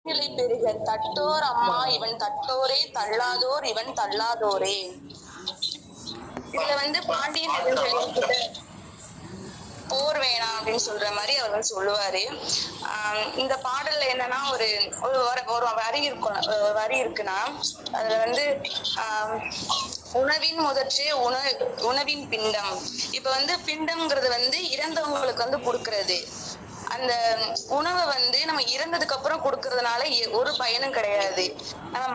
நிலை பெறுக தட்டோர் அம்மா இவன் தட்டோரே தள்ளாதோர் இவன் தள்ளாதோரே. இதுல பாண்டியன் போர் வேணாம் அப்படின்னு சொல்ற மாதிரி அவர் சொல்லுவாரு. இந்த பாடல்ல என்னன்னா ஒரு ஒரு வரி இருக்கும், வரி இருக்குன்னா அதுல உணவின் முதற்றே உணவின் பிண்டம். இப்ப பிண்டம்ங்கிறது இறந்தவங்களுக்கு கொடுக்கறது. அந்த உணவை நம்ம இறந்ததுக்கு அப்புறம் கொடுக்கறதுனால ஒரு பயனும் கிடையாது. நம்ம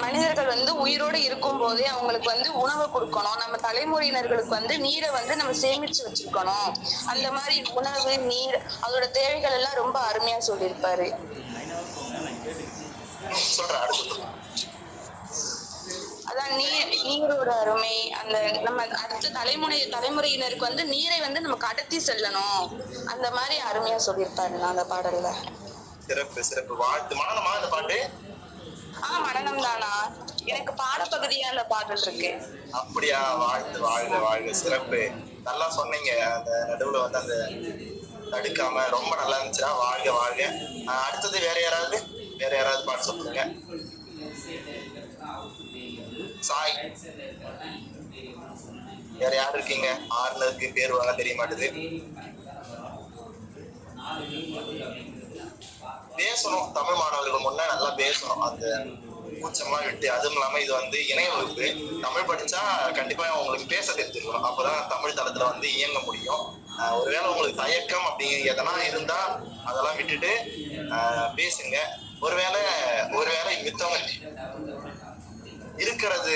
மனிதர்கள் உயிரோடு இருக்கும் போதே அவங்களுக்கு உணவை கொடுக்கணும். நம்ம தலைமுறையினர்களுக்கு நீரை நம்ம சேமிச்சு வச்சிருக்கணும். அந்த மாதிரி உணவு நீர் அதோட தேவைகள் எல்லாம் ரொம்ப அருமையா சொல்லியிருப்பாரு. அதான் நீரோட அருமை. அந்த நம்ம அடுத்த தலைமுறையினருக்கு நீரை நம்ம கடத்தி செல்லணும். அந்த மாதிரி அருமையா சொல்லியிருப்பாரு அந்த பாடல்ல. சிறப்பு சிறப்பு. வாழ்த்து. மனநமா இந்த பாட்டு? மனநம் தானா? எனக்கு பாடப்பகுதியா அந்த பாடல் இருக்கு. அப்படியா? வாழ்த்து. வாழ்க வாழ்க. சிறப்பு. நல்லா சொன்னீங்க. அந்த நடுவுல அந்த தடுக்காம ரொம்ப நல்லா இருந்துச்சுன்னா வாழ்க வாழ்க. அடுத்தது வேற யாராவது பாட்டு சொல்லுங்க. சாய், வேற யாரு இருக்கீங்க? ஆறுனருக்கு பேர் வாங்க தெரிய மாட்டுது. பேசணும். தமிழ் மாணவர்கள் முன்ன நல்லா பேசணும். அந்த கூச்சமா விட்டு. அதுவும் இல்லாம இது இணைய வகுப்பு. தமிழ் படிச்சா கண்டிப்பா உங்களுக்கு பேச தெரிஞ்சிருக்கணும். அப்பதான் தமிழ் தளத்துல இயங்க முடியும். ஒருவேளை உங்களுக்கு தயக்கம் அப்படிங்கிற எதனா இருந்தா அதெல்லாம் விட்டுட்டு பேசுங்க. ஒருவேளை மித்தவங்க இருக்கிறது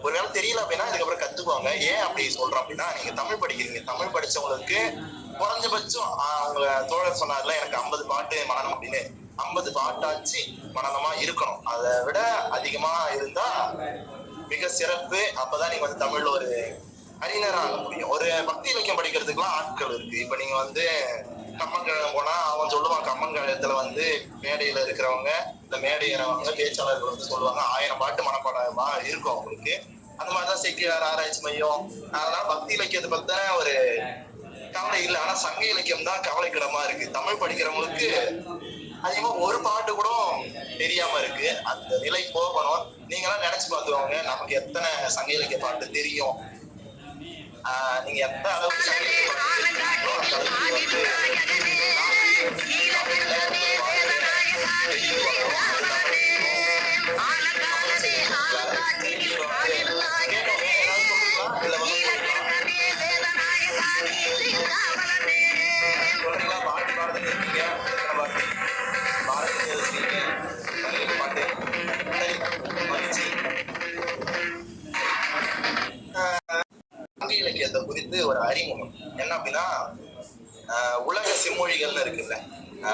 ஒருவேளை தெரியல அப்படின்னா இதுக்கப்புறம் கத்துக்குவாங்க. ஏன் அப்படி சொல்றோம் அப்படின்னா, நீங்க தமிழ் படிக்கிறீங்க. தமிழ் படிச்சவங்களுக்கு குறைஞ்சபட்சம் அவங்க தோழர் சொன்னார்ல, எனக்கு 50 பாட்டு மனநம் அப்படின்னு. 50 பாட்டாச்சு மனநமா இருக்கணும். அதை விட அதிகமா இருந்தா மிக சிறப்பு. அப்பதான் நீங்க தமிழ்ல ஒரு அறிஞராக முடியும். ஒரு பக்தி இலக்கியம் படிக்கிறதுக்குலாம் ஆட்கள் இருக்கு. இப்ப நீங்க கம்மங்கழம் போனா அவன் சொல்லுவான், கம்மங்கழத்துல மேடையில இருக்கிறவங்க, இந்த மேடை ஏறவங்க, பேச்சாளர்கள் சொல்லுவாங்க 1000 பாட்டு மனப்பாடமா இருக்கும் அவங்களுக்கு. அந்த மாதிரிதான் செக்கிழார் ஆராய்ச்சி மையம். அதனால பக்தி இலக்கியத்தை பத்தின ஒரு கவலை இல்லை. ஆனா சங்க இலக்கியம் தான் கவலைக்கிடமா இருக்கு. தமிழ் படிக்கிறவங்களுக்கு அதிகமா ஒரு பாட்டு கூட தெரியாம இருக்கு. அந்த நிலை போகணும். நீங்க எல்லாம் நினைச்சு பார்த்துக்கோங்க, நமக்கு எத்தனை சங்க இலக்கிய பாட்டு தெரியும். நீங்க எந்த அளவுக்கு சங்க இலக்கிய பாட்டு தெரியுமோ அந்த அளவுக்கு இலக்கியத்தை குறித்து ஒரு அறிமுகம் என்ன அப்படின்னா, உலக செம்மொழிகள்னு இருக்குல்ல,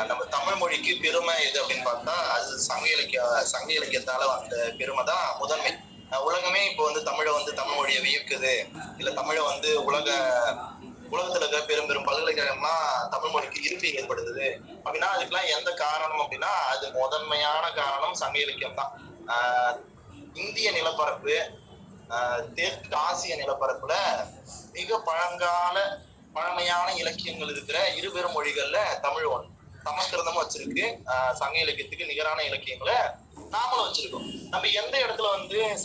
நம்ம தமிழ் மொழிக்கு பெருமை எது அப்படின்னு பார்த்தா அது சங்க இலக்கியத்தால வந்த பெருமை தான் முதன்மை. உலகமே இப்போ தமிழை தமிழ் மொழியை வியக்குது, இல்ல தமிழை உலகத்துல இருக்க பெரும் பெரும் பல்கலைக்கழகம்லாம் தமிழ் மொழிக்கு இருப்பை ஏற்படுத்துது அப்படின்னா அதுக்கெல்லாம் எந்த காரணம் அப்படின்னா அது முதன்மையான காரணம் சங்க இலக்கியம் தான். இந்திய நிலப்பரப்பு, தெற்கு ஆசிய நிலப்பரப்புல மிக பழமையான இலக்கியங்கள் இருக்கிற இருபெரும் மொழிகள்ல தமிழ் ஒன்று. சமஸ்கிருதமும் வச்சிருக்கு. சங்க இலக்கியத்துக்கு நிகரான இலக்கியங்களை நாமளும் வச்சிருக்கோம். நம்ம எந்த இடத்துல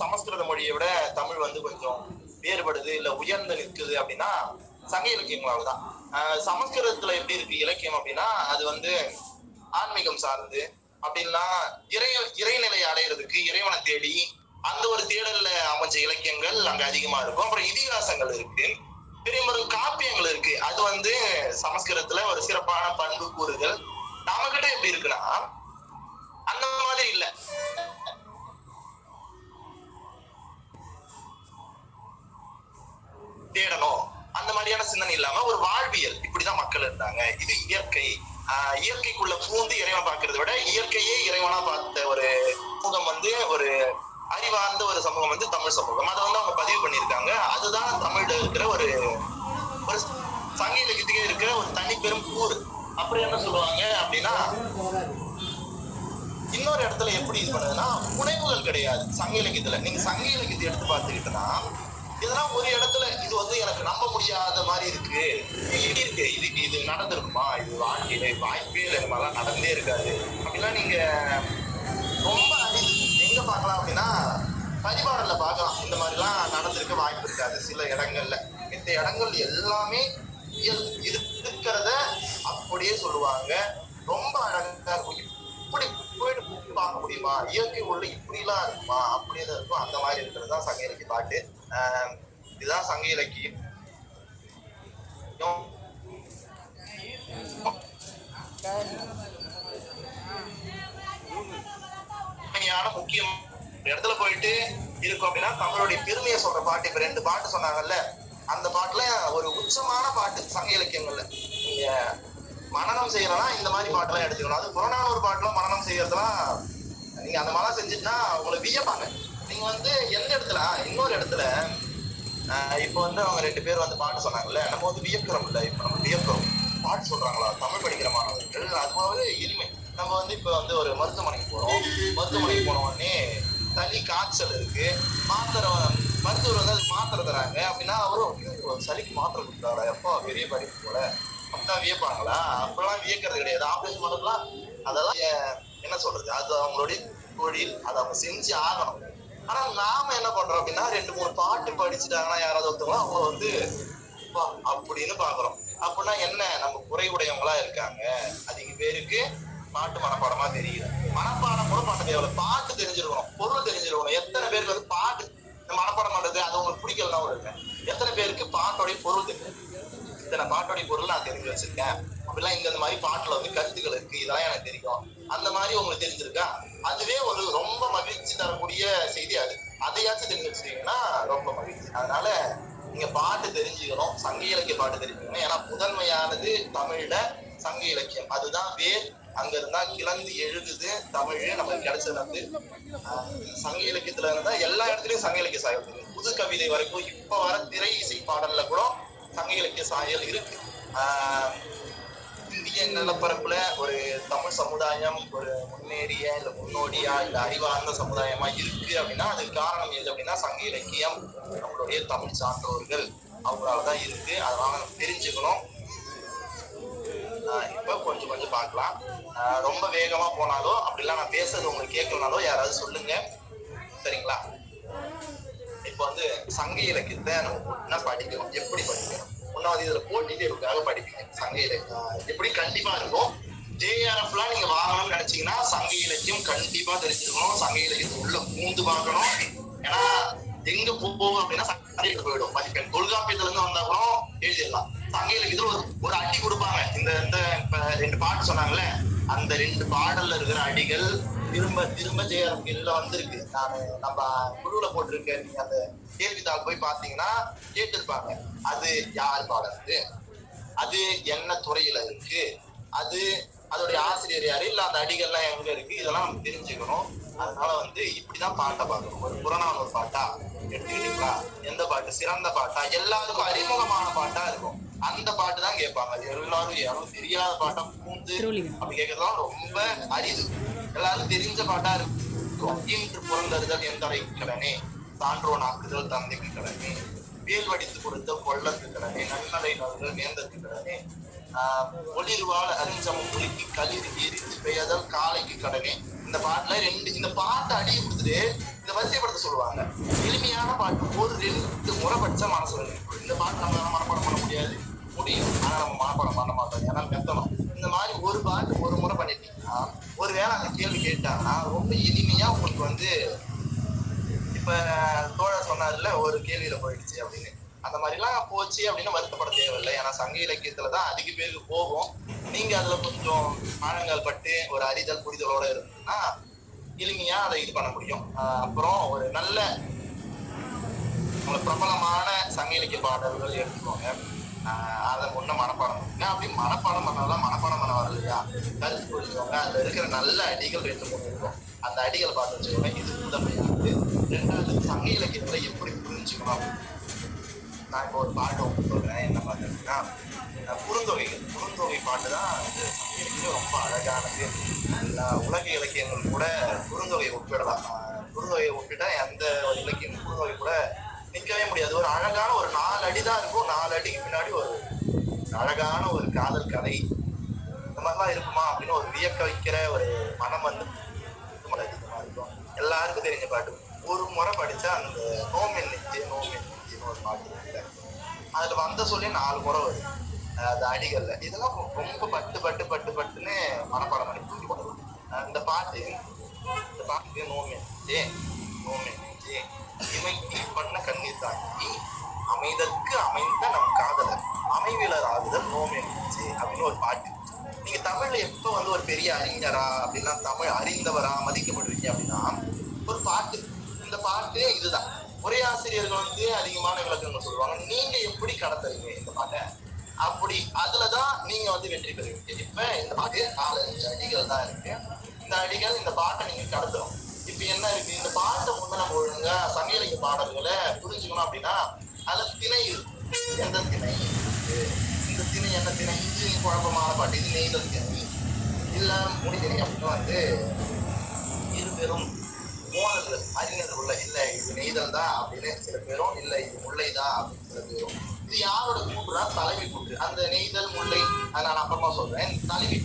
சமஸ்கிருத மொழியை விட தமிழ் கொஞ்சம் வேறுபடுது இல்ல உயர்ந்து நிற்குது அப்படின்னா சங்க இலக்கியங்களால்தான். சமஸ்கிருதத்துல எப்படி இருக்கு இலக்கியம் அப்படின்னா அது ஆன்மீகம் சார்ந்து அப்படின்னா இறைநிலை அடையிறதுக்கு இறைவனை தேடி அந்த ஒரு தேடல்ல அமைஞ்ச இலக்கியங்கள் அங்க அதிகமா இருக்கும். அப்புறம் இதிகாசங்கள் இருக்கு, பெரிய காப்பியங்கள் இருக்கு. அது சமஸ்கிருதத்துல ஒரு சிறப்பான பண்பு கூறுகள். நம்ம கிட்ட எப்படி இருக்குன்னா அந்த மாதிரி இல்ல. தேடணும் அந்த மாதிரியான சிந்தனை இல்லாம ஒரு வாழ்வியல், இப்படிதான் மக்கள் இருந்தாங்க. இது இயற்கைக்குள்ள பூந்து இறைவனை பார்க்கறத விட இயற்கையே இறைவனா பார்த்த ஒரு சமூகம் ஒரு அறிவார்ந்த ஒரு சமூகம் தமிழ் சமூகம். அதை அவங்க பதிவு பண்ணியிருக்காங்க. அதுதான் தமிழ்ல இருக்கிற ஒரு சங்க இலக்கியத்துக்கே இருக்கிற ஒரு தனி பெரும் கூறு. அப்புறம் என்ன சொல்லுவாங்க அப்படின்னா, இன்னொரு இடத்துல எப்படி இது பண்ணுதுன்னா புனைவுகள் கிடையாது சங்க இலக்கியத்துல. நீங்க சங்க இலக்கியத்தை எடுத்து பார்த்துக்கிட்டோம்னா இதெல்லாம் ஒரு இடத்துல இது வந்து எனக்கு நம்ப முடியாத மாதிரி இருக்கு. இப்படி இருக்கு, இதுக்கு இது நடந்திருக்குமா, இது வாழ்க்கையில வாய்ப்பே இல்லை, இந்த மாதிரிலாம் நடந்தே இருக்காது அப்படிலாம் நீங்க ரொம்ப அரிது. எங்க பார்க்கலாம் அப்படின்னா பரிபாடல்ல பார்க்கலாம். இந்த மாதிரிலாம் நடந்திருக்க வாய்ப்பு இருக்காது சில இடங்கள்ல. இந்த இடங்கள் எல்லாமே இருக்கிறத அப்படியே சொல்லுவாங்க. ரொம்ப அழகா இருக்கும். இப்படி போயிட்டு பார்க்க முடியுமா, இயற்கை உள்ள இப்படி எல்லாம் இருக்குமா அப்படின்னு இருக்கும். அந்த மாதிரி இருக்கிறது தான் சங்க இலக்கிய பாட்டு. இதுதான் சங்க இலக்கியம். முக்கியம் இடத்துல போயிட்டு இருக்கும் அப்படின்னா தமிழுடைய பெருமையை சொல்ற பாட்டு. இப்ப 2 பாட்டு சொன்னாங்கல்ல, அந்த பாட்டுல ஒரு உச்சமான பாட்டு சங்க இலக்கியங்கள்ல. நீங்க மனனம் செய்யறனா இந்த மாதிரி பாட்டுலாம் எடுத்துக்கணும். அது புறநானூறு பாட்டுல மனனம் செய்யறதுலாம் நீங்க அந்த மாதிரிலாம் செஞ்சுட்டா உங்களை வியப்பாங்க. நீங்க வந்து எந்த இடத்துல இன்னொரு இடத்துல இப்ப வந்து அவங்க 2 பேர் வந்து பாட்டு சொன்னாங்கல்ல, நம்ம வந்து வியக்கிறோம் இல்ல, இப்ப நம்ம வியக்கிறோம் பாட்டு சொல்றாங்களா தமிழ் படிக்கிற மாணவர்கள், அதுவாவது எளிமை. நம்ம வந்து இப்ப வந்து ஒரு மருத்துவமனைக்கு போறோம். மருத்துவமனைக்கு போன உடனே சளி காய்ச்சல் இருக்கு, மாத்திரை மருத்துவர் வந்து அதுக்கு மாத்திரை தராங்க அப்படின்னா அவரும் சளிக்கு மாத்திரை கொடுத்தாரா எப்போ பெரிய படிப்பு போல அப்படிதான் வியப்பாங்களா? அப்பெல்லாம் வியக்கிறது கிடையாது. ஆபரேஷன் பண்றதுலாம் அதெல்லாம் என்ன சொல்றது, அது அவங்களுடைய தொழில், அதை அவங்க செஞ்சு ஆகணும். ஆனா நாம என்ன பண்றோம் அப்படின்னா 2-3 பாட்டு படிச்சுட்டாங்கன்னா யாராவது ஒருத்தவங்க அவங்க வந்து அப்படின்னு பாக்குறோம். அப்படின்னா என்ன, நம்ம குறைவுடையவங்களா இருக்காங்க. அதிக பேருக்கு பாட்டு மனப்பாடமா தெரியல. மனப்பாடம் கூட பண்ண தேவையில்ல, பாட்டு தெரிஞ்சிருக்கணும், பொருள் தெரிஞ்சிருக்கணும். எத்தனை பேருக்கு வந்து பாட்டு மனப்பாடம் பண்றது அது உங்களுக்கு பிடிக்கலன்னா ஒரு இருக்கேன். எத்தனை பேருக்கு பாட்டோடைய பொருள் தெரியும், இத்தனை பாட்டோடைய பொருள் நான் தெரிஞ்சு வச்சிருக்கேன் அப்படிலாம், இந்த மாதிரி பாட்டுல வந்து கருத்துக்கள் இருக்கு, இதெல்லாம் எனக்கு தெரியும், அந்த மாதிரி உங்களுக்கு தெரிஞ்சிருக்கா, அதுவே ஒரு ரொம்ப மகிழ்ச்சி தரக்கூடிய செய்தி. அதையாச்சும் தெரிஞ்சு வச்சிருக்கீங்கன்னா ரொம்ப மகிழ்ச்சி. அதனால நீங்க பாட்டு தெரிஞ்சுக்கணும், சங்க இலக்கிய பாட்டு தெரிஞ்சுக்கணும். ஏன்னா முதன்மையானது தமிழ்ல சங்க இலக்கியம், அதுதான் வேர். அங்க இருந்தா கிளந்து எழுதுது தமிழ். நமக்கு கிடைச்சது வந்து சங்க இலக்கியத்துல இருந்தா எல்லா இடத்துலயும் சங்க இலக்கிய சாயல் இருக்கு. புது கவிதை வரைக்கும் இப்ப வர திரை இசை பாடல்ல கூட சங்க இலக்கிய சாயல் இருக்கு. இந்திய நிலப்பரப்புல ஒரு தமிழ் சமுதாயம் ஒரு முன்னேறிய இல்ல முன்னோடியா இல்ல அறிவார்ந்த சமுதாயமா இருக்கு அப்படின்னா அதுக்கு காரணம் எது அப்படின்னா சங்க இலக்கியம், நம்மளுடைய தமிழ் சான்றோர்கள் அவங்களாலதான் இருக்கு. அதனால நம்ம தெரிஞ்சுக்கணும். இப்ப கொஞ்சம் கொஞ்சம் பார்க்கலாம். ரொம்ப வேகமா போனாலோ அப்படிலாம் நான் பேசுறது உங்களுக்கு கேட்கலனாலோ யாராவது சொல்லுங்க, சரிங்களா? இப்ப வந்து சங்க இலக்கியத்தை நம்ம படிக்கணும். எப்படி படிக்கணும்? முன்னாடி இதுல போட்டி தேர்வுக்காக படிப்பீங்க. சங்க இலக்கியம் எப்படி கண்டிப்பா இருக்கும். JRF நீங்க வாங்கணும்னு நினைச்சீங்கன்னா சங்க இலக்கியம் கண்டிப்பா தெரிஞ்சுக்கணும். சங்க இலக்கியத்தை உள்ள பூந்து பார்க்கணும். ஏன்னா எங்க போகும் அப்படின்னா சங்க போயிடும் மதிப்பெண். தொல்காப்பியத்துல இருந்து வந்தா கூட எழுதிடலாம். சங்க இலக்கியத்துல ஒரு அடி கொடுப்பாங்க. இந்த இப்ப 2 பாட்டு சொன்னாங்கல்ல, அந்த 2 பாடல்ல இருக்கிற அடிகள் திரும்ப திரும்ப JRF வந்திருக்கு. நம்ம குழுல போட்டிருக்க நீங்க அந்த கேள்வித்தாள் போய் பாத்தீங்கன்னா கேட்டிருப்பாங்க. அது யார் பாடுறது, அது என்ன துறையில இருக்கு, அது அதோடைய ஆசிரியர் யாரு, இல்ல அந்த அடிகள்லாம் எங்க இருக்கு, இதெல்லாம் நம்ம தெரிஞ்சுக்கணும். அதனால வந்து இப்படிதான் பாட்டை பார்க்கணும். ஒரு புறநானூறு பாட்டா எடுத்துக்கிட்டீங்களா, எந்த பாட்டு சிறந்த பாட்டா, எல்லாருக்கும் அறிமுகமான பாட்டா இருக்கும், அந்த பாட்டு தான் கேட்பாங்க. எல்லாரும் யாரும் தெரியாத பாட்டா பூந்து அப்படி கேட்கறதுலாம் ரொம்ப அரிது. எல்லாரும் தெரிஞ்ச பாட்டா இருக்கும். இன்று புறந்தறுதல் எந்த கடனே, சான்றோன் ஆக்குதல் தந்தைக்கு கடனே, வேல் வடித்து கொடுத்த கொள்ளத்து கடனே, நன்னடை நல்கள் நேர்ந்தற்கு கடனே, ஒளிர்வாள் அறிஞ்சமம் குலுக்கி களிர் எரித்து பெயர்தல் காலைக்கு கடனே. இந்த பாட்டுல இந்த பாட்டை அடியை கொடுத்துட்டு இந்த வரிசைப்படுத்த சொல்லுவாங்க. எளிமையான பாட்டு ஒரு 2 முறை படிச்சா மனசு வரும். இந்த பாட்டு நம்ம மனப்பாடம் பண்ண முடியும், ஆனா நம்ம மனப்பாடம் பண்ண மாட்டோம், ஏன்னா மெத்தணும். இந்த மாதிரி ஒரு பாட்டு ஒரு முறை பண்ணிட்டீங்கன்னா ஒருவேளை அந்த கேள்வி கேட்டாங்கன்னா ரொம்ப எளிமையா உங்களுக்கு வந்து இப்ப தோழர் சொன்னார்ல ஒரு கேள்வியில போயிடுச்சு அப்படின்னு, அந்த மாதிரிலாம் போச்சு அப்படின்னு வருத்தப்பட தேவையில்லை. ஏன்னா சங்க இலக்கியத்துலதான் அதிக பேருக்கு போகும். நீங்க அதுல கொஞ்சம் ஆழங்கள் பட்டு ஒரு அறிதல் புரிதலோட இருக்குன்னா எளிமையா அதை இது பண்ண முடியும். அப்புறம் ஒரு நல்ல பிரபலமான சங்க இலக்கிய பாடல்கள் எடுத்துக்கோங்க. அதை முன்ன மனப்பாடம் பண்ணுங்க. அப்படி மனப்பாடம் பண்ணாதான் மனப்பாடம் பண்ண வர இல்லையா, கருத்து புரிஞ்சவங்க அதுல இருக்கிற நல்ல அடிகள் 2-3 இருக்கும். அந்த அடிகளை பார்த்து வச்சுக்கோங்க. இது முதன்மையானது. 2வது சங்க இலக்கியத்துல எப்படி புரிஞ்சுக்கணும். நான் இப்போ ஒரு பாட்டு உங்களுக்கு சொல்றேன். என்ன பாட்டு அப்படின்னா குறுந்தொகை பாட்டு தான் சங்க இலக்கியம் ரொம்ப அழகானது. உலக இலக்கியங்கள் கூட குறுந்தொகையை ஒப்பிடலாம். குறுந்தொகையை ஒப்பிட்டா எந்த ஒரு இலக்கியம் குறுந்தொகை கூட நிற்கவே முடியாது. ஒரு அழகான ஒரு 4 அடிதான் இருக்கும். 4 அடிக்கு பின்னாடி ஒரு அழகான ஒரு காதல் கதை இந்த மாதிரிலாம் இருக்குமா அப்படின்னு ஒரு வியக்க வைக்கிற ஒரு மனம் வந்து அதிகமா இருக்கும். எல்லாருக்கும் தெரிஞ்ச பாட்டு. ஒரு முறை படிச்சா அந்த நோமென் நெஞ்சே நோமென் நெஞ்சுன்னு ஒரு பாட்டு இருக்கு. அதுல வந்த சொல்லி 4 முறை வருது. அது அடிகள்ல இதெல்லாம் ரொம்ப பட்டு பட்டு பட்டு பட்டுன்னு மனப்பாடம் பண்ணி தூக்கி போடுவோம். இந்த பாட்டுக்கு நோமென் நெஞ்சே நோமென் நெஞ்சே இமை தீ பண்ண கண்ணீர் தாங்கி அமைதற்கு அமைந்த நம் காதலர் அமைவிலர் ஆகுதல் நோமென் நெஞ்சே அப்படின்னு ஒரு பாட்டு. நீங்க தமிழ்ல எப்ப வந்து ஒரு பெரிய அறிஞரா அப்படின்னா தமிழ் அறிந்தவரா மதிக்கப்படுவீங்க அப்படின்னா ஒரு பாட்டு. இந்த பாட்டு இதுதான். உரையாசிரியர்கள் வந்து அதிகமான விளக்கங்கள் சொல்லுவாங்க. நீங்க எப்படி கடத்துறீங்க இந்த பாட்டை அப்படி அதுலதான் நீங்க வந்து வெற்றி பெறுவீங்க. இப்ப இந்த பாட்டு 4 அடிகள் தான் இருக்கு. இந்த அடிகள் இந்த பாட்டை நீங்க கடத்தணும். இப்ப என்ன இருக்கு, இந்த பாட்டை வந்து நம்ம ஒழுங்கா சமையலிக்க பாடல்களை புரிஞ்சுக்கணும் அப்படின்னா அதுல திணை இருக்கு. எந்த திணை இருக்கு, இந்த திணை என்ன திணை, இது குழப்பமான பாட்டு, இது நெய்தல் திணை இல்ல முடி திணை அப்படின்னு வந்து இருபெரும் மோதல்கள் அறிஞர்கள் உள்ள. இல்ல இது நெய்தல் தான் அப்படின்னு சில பேரும், இல்ல இது முல்லைதான் அப்படின்னு சில பேரும். இது யாரோட கூட்டுனா தலைவி கூட்டு. அந்த நெய்தல் முல்லை நான் அப்புறமா சொல்றேன். தலைவி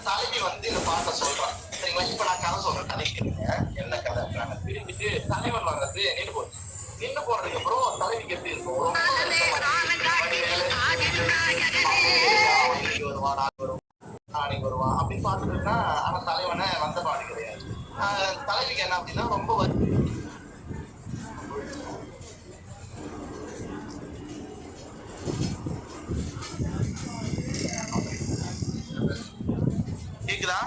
தலைவி வந்து இந்த பாட்டை சொல்றான். சரிங்களா? இப்ப நான் கதை சொல்றேன். கதைக்கிறீங்க என்ன கதை பிரிஞ்சுட்டு தலைவன் வர்றது நின்று போச்சு. நின்று போறதுக்கு அப்புறம் தலைவிக்கு எப்படி இருக்கும், வருவான் நாளைக்கு வருவான் அப்படின்னு பாத்துட்டுனா. ஆனா தலைவனை வந்த பாடு கிடையாது. தலைவிக்கு என்ன அப்படின்னா ரொம்ப கேக்குதா?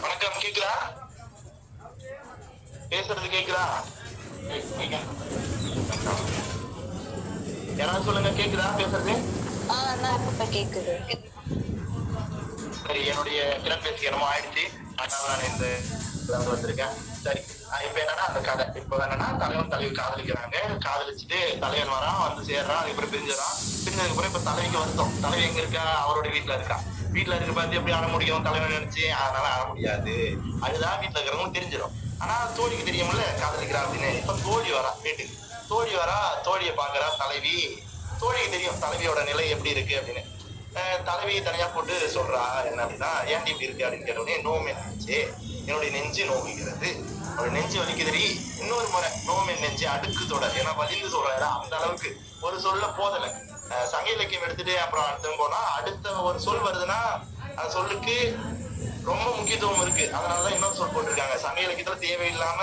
வணக்கம், கேக்குதா? பேசுறது கேக்குதா? யாராவது சொல்லுங்க, கேக்குதா பேசுறது? கேக்குது. சரி, என்னுடைய திறன் பேசி என்னமோ ஆயிடுச்சு. அதனால நான் இந்த வந்திருக்கேன். சரி, இப்ப என்னன்னா அந்த கதை. இப்ப என்னன்னா தலைவன் தலைவி காதலிக்கிறாங்க. காதலிச்சுட்டு தலைவன் வரான், வந்து சேர்றான். அதுக்கப்புறம் பிரிஞ்சிடறான். பிரிஞ்சதுக்கு அப்புறம் இப்ப தலைவிக்கு வருத்தம். தலைவி எங்க இருக்கா? அவருடைய வீட்டுல இருக்கா. வீட்டுல இருக்க பார்த்து எப்படி ஆட முடியும் தலைவன் நினைச்சு? அதனால ஆட முடியாது. அதுதான் வீட்டுல இருக்கிறவங்க தெரிஞ்சிடும். ஆனா தோழிக்கு தெரியும்ல காதலிக்கிறா அப்படின்னு. இப்ப தோழி வரா வீட்டுக்கு. தோழி வரா, தோழியை பாக்குறா தலைவி. தோழிக்கு தெரியும் தலைவியோட நிலை எப்படி இருக்கு அப்படின்னு. தலைவியை தனியா போட்டு சொல்றா என்ன அப்படின்னா, ஏன்டி இப்படி இருக்கு அப்படின்னு கேட்டோடனே நோமென் நெஞ்சே என்னுடைய நெஞ்சு நோக்குகிறது, அவருடைய நெஞ்சு வலிக்குதுரி. இன்னொரு முறை நோமென் நெஞ்சு அடுக்கு தொடர். ஏன்னா வலிந்து சொல்றாரு. அந்த அளவுக்கு ஒரு சொல்ல போதல. சங்க இலக்கியம் எடுத்துட்டு அப்புறம் அடுத்த போனா அடுத்த ஒரு சொல் வருதுன்னா அந்த சொல்லுக்கு ரொம்ப முக்கியத்துவம் இருக்கு. அதனாலதான் இன்னொரு சொல் போட்டிருக்காங்க. சங்க இலக்கியத்துல தேவையில்லாம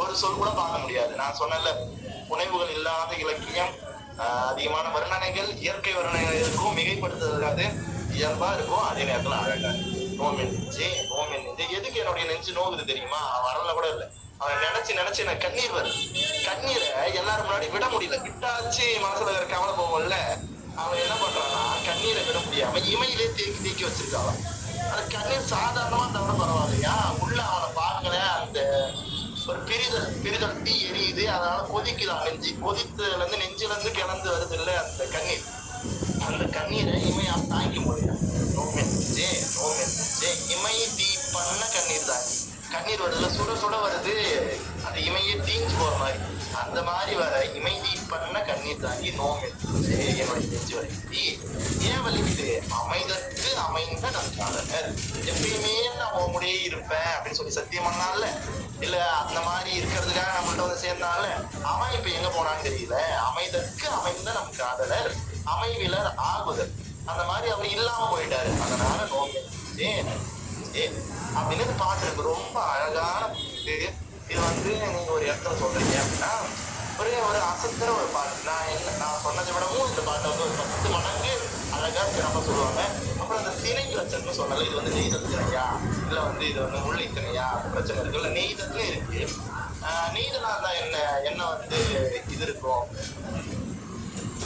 ஒரு சொல் கூட பார்க்க முடியாது. நான் சொன்னல, புனைவுகள் இல்லாத இலக்கியம், அதிகமான வர்ணனைகள், இயற்கை வர்ணனைகள் இருக்கும், மிகைப்படுத்துறதுக்காது இயல்பா இருக்கும், அதே நேரத்துல அழகா. நோமென் நெஞ்சே நோமென் நெஞ்சே எதுக்கு என்னுடைய நெஞ்சு நோகுது தெரியுமா? வரல கூட இல்லை. அவன் நினைச்சு எனக்கு கண்ணீர் வருது. கண்ணீரை எல்லாரும் முன்னாடி விட முடியல. விட்டாச்சு மனசுல இருக்கிற கவலை போகல. அவன் என்ன பண்றான்னா கண்ணீரை விட முடியாம இமையிலே தேக்கி வச்சிருக்கான். அந்த கண்ணீர் சாதாரணமா தவிர பரவாயில்லையா, உள்ள அவனை பார்க்கல. அந்த ஒரு பிரிதல் தீ எரியுது. அதனால கொதிக்குதான் நெஞ்சு. கொதித்துல இருந்து நெஞ்சுல இருந்து கிளந்து வருது இல்ல அந்த கண்ணீர். அந்த கண்ணீரை இமையா தாங்கி முடியாது. இமை தீ பண்ண கண்ணீர் தான். கண்ணீர் வருதுல, சுட சுட வருது. அந்த இமையே தீஞ்சு போற மாதிரி. அந்த மாதிரி வர இமை தீ பண்ண கண்ணீர் தாங்கி நோமென் என்னுடைய நெஞ்சு வலிக்குது. ஏன் வலிக்குது? அமைதற்கு அமைந்த நம் காதலர். எப்பயுமே நான் உங்களுடைய இருப்பேன் அப்படின்னு சொல்லி சத்தியம் பண்ணால, இல்ல அந்த மாதிரி இருக்கிறதுக்காக நம்மள்ட்ட வந்து சேர்ந்தால. அவன் இப்ப எங்க போனான்னு தெரியல. அமைதற்கு அமைந்த நம் காதலர் அமைவிலர் ஆகுதல். அந்த மாதிரி அவர் இல்லாம போயிட்டாரு. அதனால நோமென் அப்படின்னு பாட்டு இருக்கு. ரொம்ப அழகான இது வந்து நீங்க ஒரு இடத்துல சொல்றீங்க அப்படின்னா ஒரு ஒரு அசத்துற ஒரு பாட்டு. நான் சொன்னதை விடவும் இந்த பாட்டை வந்து ஒரு 10 மடங்கு அழகா சிறப்பா சொல்லுவாங்க. அப்புறம் அந்த திணை பிரச்சனை சொன்னால இது வந்து நெய்தல் திணையா இல்ல வந்து இது வந்து முல்லை திணையா பிரச்சனை இருக்கு, இல்ல நெய்தலும் இருக்கு. நெய்தலா இருந்தா என்ன வந்து இது இருக்கும்.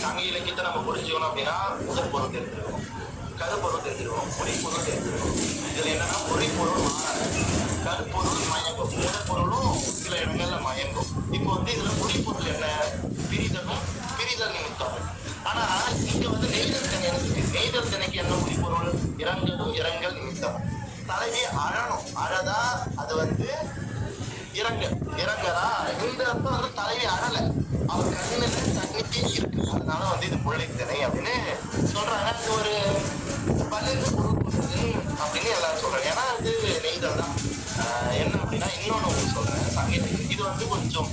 சங்க இலக்கியத்தை நம்ம புரிஞ்சுக்கணும் அப்படின்னா முதல் பொருள் தெரிஞ்சிருக்கணும், கருப்பொருள் தெரிஞ்சிருக்கணும், பொறிப்பொருள் தெரிஞ்சிருக்கணும். இதுல என்னன்னா பொறிப்பொருள் மாறாது, கருப்பொருள் மயங்கும், முதல் பொருளும் சில இடங்கள்ல மயங்கும். இப்போ வந்து இதுல பொறிப்பொருள் என்ன, பிரிதல் நிமித்தம். ஆனா இங்க வந்து நெய்தல் திணை இருக்கு. நெய்தல் திணைக்கு என்ன பொறிப்பொருள், இரங்கல் நிமித்தம். தலைவி அழணும், அழதா அது வந்து இறங்கதா. இந்த அர்த்தம் வந்து தலைவி அழல, அவர் கண்ணுல தண்ணிக்கே இருக்கு, அதனால வந்து இது முல்லை திணை அப்படின்னு சொல்றாங்க. அது ஒரு பல்லுக்கு அப்படின்னு எல்லாரும் சொல்றாங்க. ஏன்னா இது நெய்தல் தான். என்ன அப்படின்னா இன்னொன்னு உங்களுக்கு சொல்றேன். சங்கீதம் இது வந்து கொஞ்சம்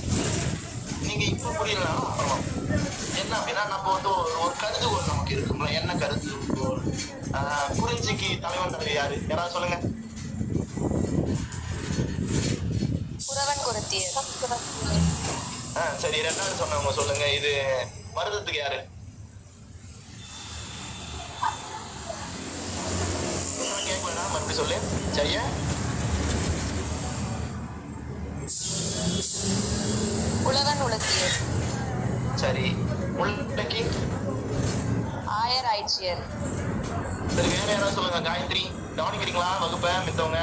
நீங்க இப்ப புரியலனாலும் அப்புறம் என்ன அப்படின்னா நம்ம வந்து ஒரு கருதுகோள் நமக்கு இருக்கும்ல. என்ன கருதுகோள்? குறிஞ்சிக்கு தலைவன் தலைவி யாரு, யாராவது சொல்லுங்க. சரி, ரெண்டாவது சொன்னவங்க சொல்லுங்க. இது மருதத்துக்கு யாரு? கேட்கலனா மறுபடி சொல்லு. சரியா? உழவன் உலத்தியர். சரி, முல்லைக்கு ஆயர் ஆய்ச்சியர். சரி, வேற யாராவது சொல்லுங்க. காயத்ரி கவனிக்கிறீங்களா வகுப்பை மித்தவங்க?